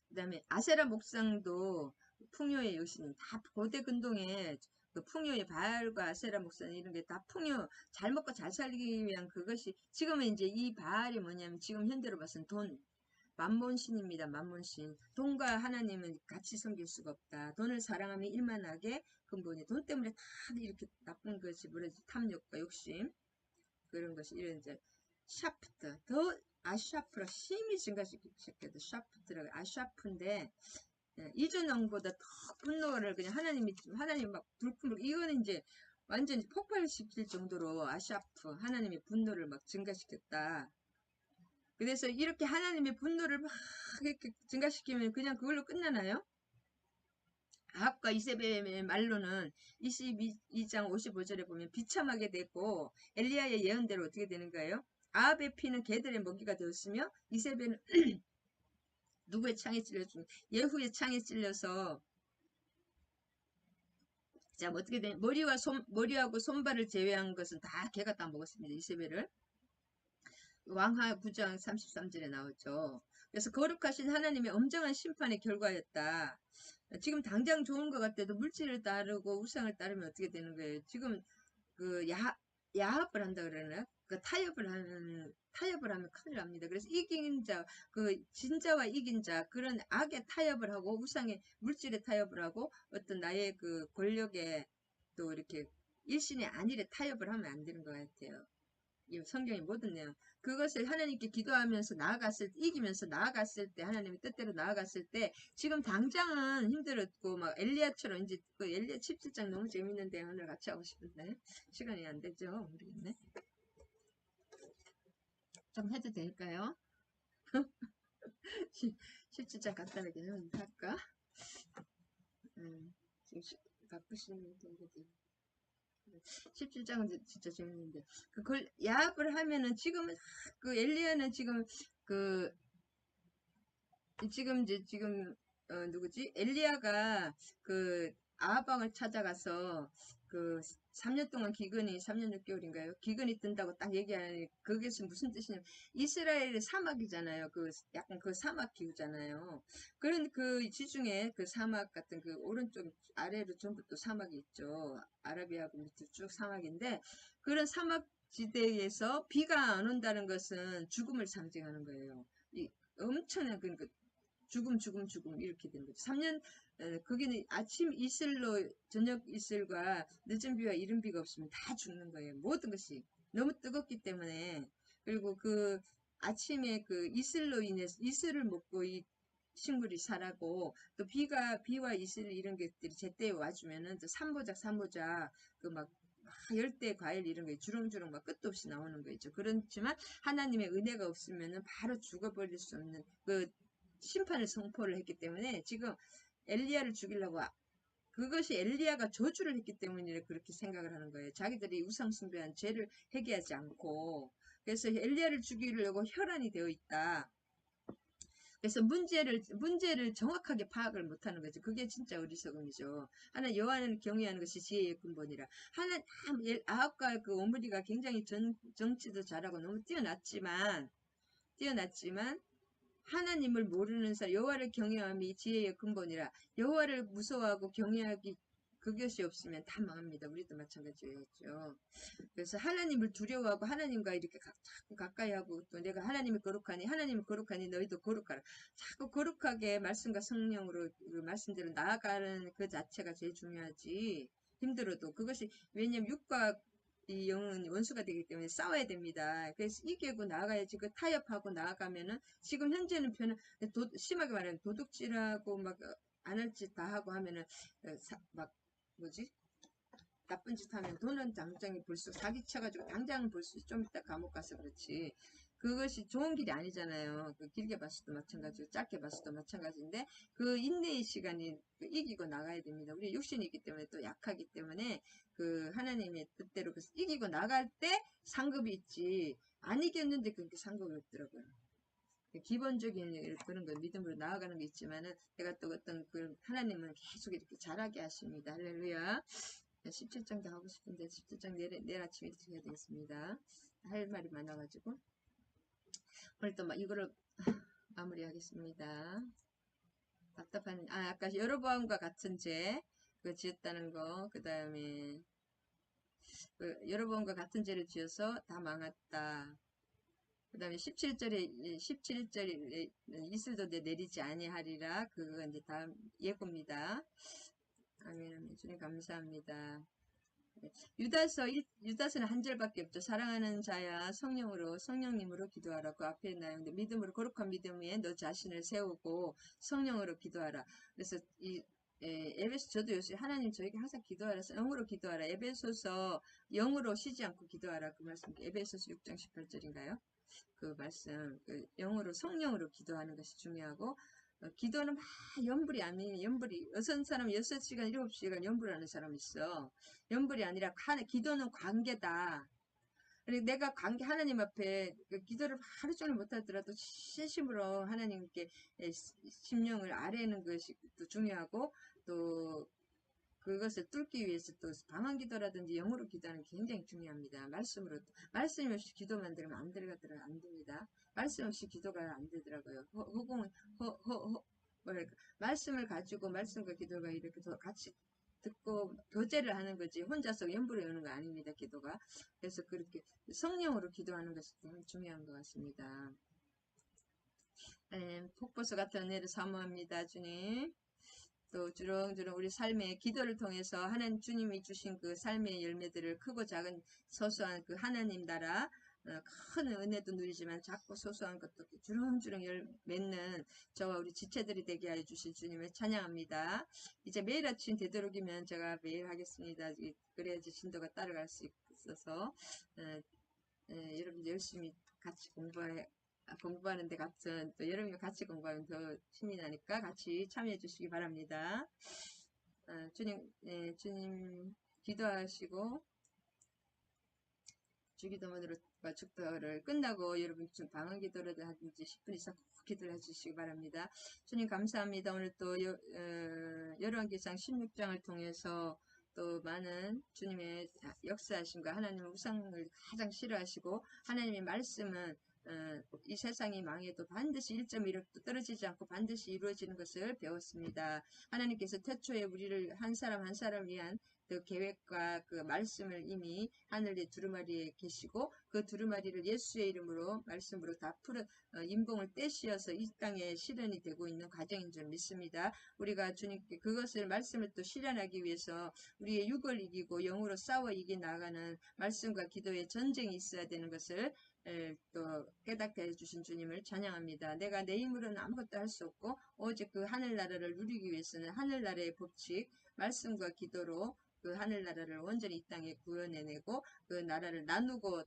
그 다음에 아세라 목상도 풍요의 여신 다 고대 근동에 그 풍요의 바알과 아세라 목상 이런 게 다 풍요 잘 먹고 잘 살기 위한 그것이 지금은 이제 이 바알이 뭐냐면 지금 현대로 봐서는 돈 만몬신입니다. 만몬신 돈과 하나님은 같이 섬길 수가 없다. 돈을 사랑하면 일만하게 근본이 돈 때문에 다 이렇게 나쁜 것이 뭐라지 탐욕과 욕심 그런 것이 이런 이제 샤프트 더 아샤프라 힘이 증가시켰다. 샤프트라고 아샤프인데 이전 왕보다 더 분노를 그냥 하나님 막 불품을 이거는 이제 완전히 폭발시킬 정도로 아샤프 하나님의 분노를 막 증가시켰다. 그래서 이렇게 하나님의 분노를 막 이렇게 증가시키면 그냥 그걸로 끝나나요? 아합과 이세벨의 말로는 22장 55절에 보면 비참하게 되고 엘리야의 예언대로 어떻게 되는 거예요? 아합의 피는 개들의 먹이가 되었으며 이세벨은 누구의 창에 찔렸으면 예후의 창에 찔려서 자 어떻게 되냐 머리하고 손발을 제외한 것은 다 개가 다 먹었습니다. 이세벨을 왕하 9장 33절에 나오죠. 그래서 거룩하신 하나님의 엄정한 심판의 결과였다. 지금 당장 좋은 것 같아도 물질을 따르고 우상을 따르면 어떻게 되는 거예요? 지금 그 야합을 한다 그러나? 그 타협을 하면 큰일 납니다. 그래서 이긴 자, 그 진자와 이긴 자, 그런 악의 타협을 하고 우상의 물질의 타협을 하고 어떤 나의 그 권력에 또 이렇게 일신의 안일에 타협을 하면 안 되는 것 같아요. 이 성경의 모든 내용 그것을 하나님께 기도하면서 이기면서 나아갔을 때 하나님의 뜻대로 나아갔을 때 지금 당장은 힘들었고 막 엘리야처럼 이제 그 엘리야 17장 너무 재밌는데 오늘 같이 하고 싶은데 시간이 안 되죠. 모르겠네. 좀 해도 될까요? 17장 간단하게 할까? 지금 바쁘신 분들이 17장은 진짜 재밌는데 그걸 야합을 하면은 지금은 그 엘리야는 그 지금 누구지? 엘리야가 그 아합왕을 찾아가서 그 3년 동안 기근이 3년 6개월인가요? 기근이 뜬다고 딱 얘기하니 그게 무슨 뜻이냐면 이스라엘의 사막이잖아요. 그 약간 그 사막 기후잖아요. 그런 그 지중해 그 사막 같은 그 오른쪽 아래로 전부 또 사막이 있죠. 아라비아하고 밑에 쭉 사막인데 그런 사막 지대에서 비가 안 온다는 것은 죽음을 상징하는 거예요. 이 엄청난 그 죽음 이렇게 되는 거죠. 3년 거기는 아침 이슬로 저녁 이슬과 늦은 비와 이른 비가 없으면 다 죽는 거예요. 모든 것이 너무 뜨겁기 때문에 그리고 그 아침에 그 이슬로 인해서 이슬을 먹고 이 식물이 자라고 또 비와 이슬 이런 것들이 제때에 와주면은 또 삼보작 그 막 열대 과일 이런 게 주렁주렁 막 끝도 없이 나오는 거 있죠. 그렇지만 하나님의 은혜가 없으면은 바로 죽어버릴 수 없는 그 심판을 선포를 했기 때문에 지금 엘리야를 죽이려고 그것이 엘리야가 저주를 했기 때문에 그렇게 생각을 하는 거예요. 자기들이 우상 숭배한 죄를 회개하지 않고 그래서 엘리야를 죽이려고 혈안이 되어 있다. 그래서 문제를 정확하게 파악을 못하는 거죠. 그게 진짜 어리석음이죠. 하나 여호와를 경외하는 것이 지혜의 근본이라. 아합과 그 오므리가 굉장히 정치도 잘하고 너무 뛰어났지만 하나님을 모르는 사람, 여호와를 경외함이 지혜의 근본이라. 여호와를 무서워하고 경외하기 그것이 없으면 다 망합니다. 우리도 마찬가지였죠. 그래서 하나님을 두려워하고 하나님과 이렇게 자꾸 가까이 하고 또 내가 하나님이 거룩하니 너희도 거룩하라. 자꾸 거룩하게 말씀과 성령으로 그 말씀대로 나아가는 그 자체가 제일 중요하지. 힘들어도 그것이 왜냐면 육과 이 영은 원수가 되기 때문에 싸워야 됩니다. 그래서 이기고 나아가야지. 그 타협하고 나아가면은 지금 현재는 심하게 말하면 도둑질하고 막 안 할 짓 다 하고 하면은 막 뭐지? 나쁜 짓 하면 돈은 당장 사기쳐가지고 당장 볼 수 좀 이따 감옥 가서 그렇지. 그것이 좋은 길이 아니잖아요. 그 길게 봤어도 마찬가지고 짧게 봤어도 마찬가지인데 그 인내의 시간이 이기고 나가야 됩니다. 우리 육신이 있기 때문에 또 약하기 때문에 그 하나님의 뜻대로 이기고 나갈 때 상급이 있지. 안 이겼는데 그렇게 상급이 없더라고요. 기본적인 그런 거 믿음으로 나아가는 게 있지만은 제가 또 어떤 그 하나님은 계속 이렇게 잘하게 하십니다. 할렐루야. 17장도 하고 싶은데 17장 내일 아침에 해야 되겠습니다. 할 말이 많아가지고 오늘 또 이거를 마무리하겠습니다. 답답한 아까 여로보암과 같은 죄 그 지었다는 거 그 다음에 그 여로보암과 같은 죄를 지어서 다 망했다. 그 다음에 17절에 이슬도 내리지 아니하리라. 그거 이제 다음 예고입니다. 아멘. 주님 감사합니다. 유다서는 한 절밖에 없죠. 사랑하는 자야 성령님으로 기도하라. 그 앞에 나오는데 믿음으로 거룩한 믿음에 너 자신을 세우고 성령으로 기도하라. 그래서 에베소 저도 요새 하나님 저에게 항상 기도하라. 영으로 기도하라. 에베소서 영으로 쉬지 않고 기도하라. 그 말씀 에베소서 6장 18절인가요? 그 말씀 영으로 성령으로 기도하는 것이 중요하고 기도는 막 연불이 아닌 연불이 어떤 사람 6시간 7시간 연불하는 사람이 있어. 연불이 아니라 기도는 관계다. 그리고 내가 하나님 앞에 기도를 하루 종일 못하더라도 진심으로 하나님께 심령을 아뢰는 것이 또 중요하고 또 그것을 뚫기 위해서 또 방언 기도라든지 영어로 기도하는 게 굉장히 중요합니다. 말씀이 없이 기도만 들으면 안 됩니다. 말씀 없이 기도가 안 되더라고요. 뭐랄까 말씀을 가지고 말씀과 기도가 이렇게 같이 듣고 교제를 하는 거지 혼자서 연불을 여는 거 아닙니다. 기도가. 그래서 그렇게 성령으로 기도하는 것이 중요한 것 같습니다. 폭포수 같은 은혜를 사모합니다. 주님. 또 주렁주렁 우리 삶의 기도를 통해서 하나님 주님이 주신 그 삶의 열매들을 크고 작은 소소한 그 하나님 나라 큰 은혜도 누리지만 작고 소소한 것도 주렁주렁 맺는 저와 우리 지체들이 되게 하여 주실 주님을 찬양합니다. 이제 매일 아침 되도록이면 제가 매일 하겠습니다. 그래야지 진도가 따라갈 수 있어서 여러분 열심히 같이 공부하는데 같은 또 여러분이 같이 공부하면 더 힘이 나니까 같이 참여해 주시기 바랍니다. 주님 기도하시고 주기도문으로과 축도를 끝나고 여러분 좀 방언 기도를 하든지 10분 이상 꼭 기도를 해주시기 바랍니다. 주님 감사합니다. 오늘 또 열왕기상 16장을 통해서 또 많은 주님의 역사하심과 하나님의 우상을 가장 싫어하시고 하나님의 말씀은 이 세상이 망해도 반드시 1.1획도 떨어지지 않고 반드시 이루어지는 것을 배웠습니다. 하나님께서 태초에 우리를 한 사람 한 사람 위한 그 계획과 그 말씀을 이미 하늘의 두루마리에 계시고 그 두루마리를 예수의 이름으로 말씀으로 다 풀어 인봉을 떼씌어서 이 땅에 실현이 되고 있는 과정인 줄 믿습니다. 우리가 주님께 그것을 말씀을 또 실현하기 위해서 우리의 육을 이기고 영으로 싸워 이겨 나가는 말씀과 기도의 전쟁이 있어야 되는 것을 또 깨닫게 해주신 주님을 찬양합니다. 내가 내 힘으로는 아무것도 할 수 없고 오직 그 하늘나라를 누리기 위해서는 하늘나라의 법칙 말씀과 기도로 그 하늘나라를 온전히 이 땅에 구현해내고 그 나라를 나누고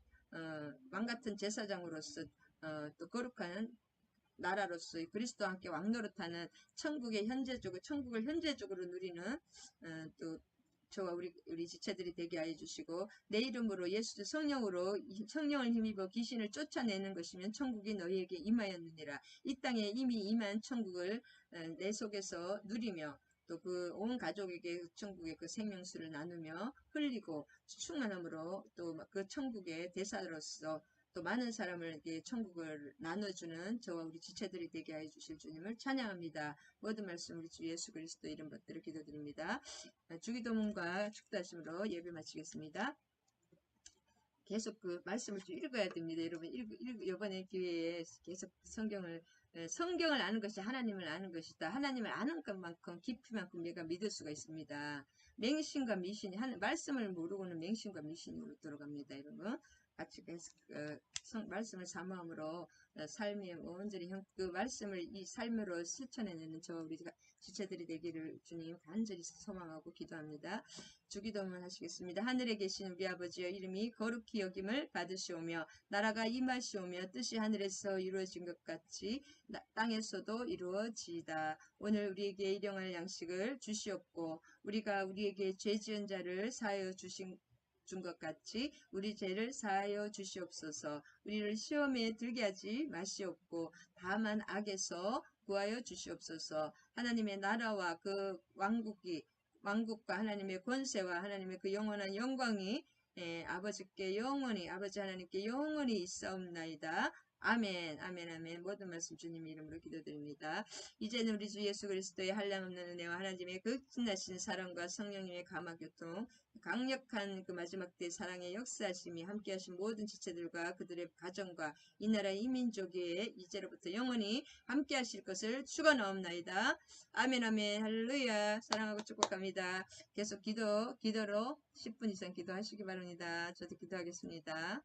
왕같은 제사장으로서 또 거룩한 나라로서 그리스도와 함께 왕노릇하는 천국의 천국을 현재적으로 누리는 또 저와 우리 지체들이 되게 하여 주시고 내 이름으로 예수 성령으로 성령을 힘입어 귀신을 쫓아내는 것이면 천국이 너희에게 임하였느니라. 이 땅에 이미 임한 천국을 내 속에서 누리며 또 그 온 가족에게 천국의 그 생명수를 나누며 흘리고 충만함으로 또 그 천국의 대사로서 또 많은 사람에게 천국을 나눠주는 저와 우리 지체들이 되게 하여 주실 주님을 찬양합니다. 모든 말씀 우리 주 예수 그리스도 이름 받들어 기도드립니다. 주기도문과 축도하심으로 예배 마치겠습니다. 계속 그 말씀을 좀 읽어야 됩니다. 여러분 이번에 기회에 계속 성경을 아는 것이 하나님을 아는 것이다. 하나님을 아는 것만큼 깊이만큼 내가 믿을 수가 있습니다. 맹신과 미신이 말씀을 모르고는 맹신과 미신으로 들어갑니다. 여러분 같이 계속 말씀을 사모함으로 삶에 온전히 그 말씀을 이 삶으로 실천해내는 저 우리 지체들이 되기를 주님 간절히 소망하고 기도합니다. 주기도문 하시겠습니다. 하늘에 계신 우리 아버지여 이름이 거룩히 여김을 받으시오며 나라가 임하시오며 뜻이 하늘에서 이루어진 것 같이 땅에서도 이루어지이다. 오늘 우리에게 일용할 양식을 주시옵고 우리가 우리에게 죄 지은 자를 사하여 준 것 같이 우리 죄를 사하여 주시옵소서. 우리를 시험에 들게 하지 마시옵고 다만 악에서 구하여 주시옵소서. 하나님의 나라와 그 왕국과 하나님의 권세와 하나님의 그 영원한 영광이 아버지께 영원히 아버지 하나님께 영원히 있사옵나이다. 아멘, 아멘, 아멘. 모든 말씀 주님 이름으로 기도드립니다. 이제는 우리 주 예수 그리스도의 한량없는 은혜와 하나님의 그 끝나신 사랑과 성령님의 감화교통, 강력한 그 마지막 때 사랑의 역사하심이 함께하신 모든 지체들과 그들의 가정과 이 나라 이 민족에 이제로부터 영원히 함께하실 것을 축원하옵나이다. 아멘, 아멘, 할렐루야. 사랑하고 축복합니다. 계속 기도로 10분 이상 기도하시기 바랍니다. 저도 기도하겠습니다.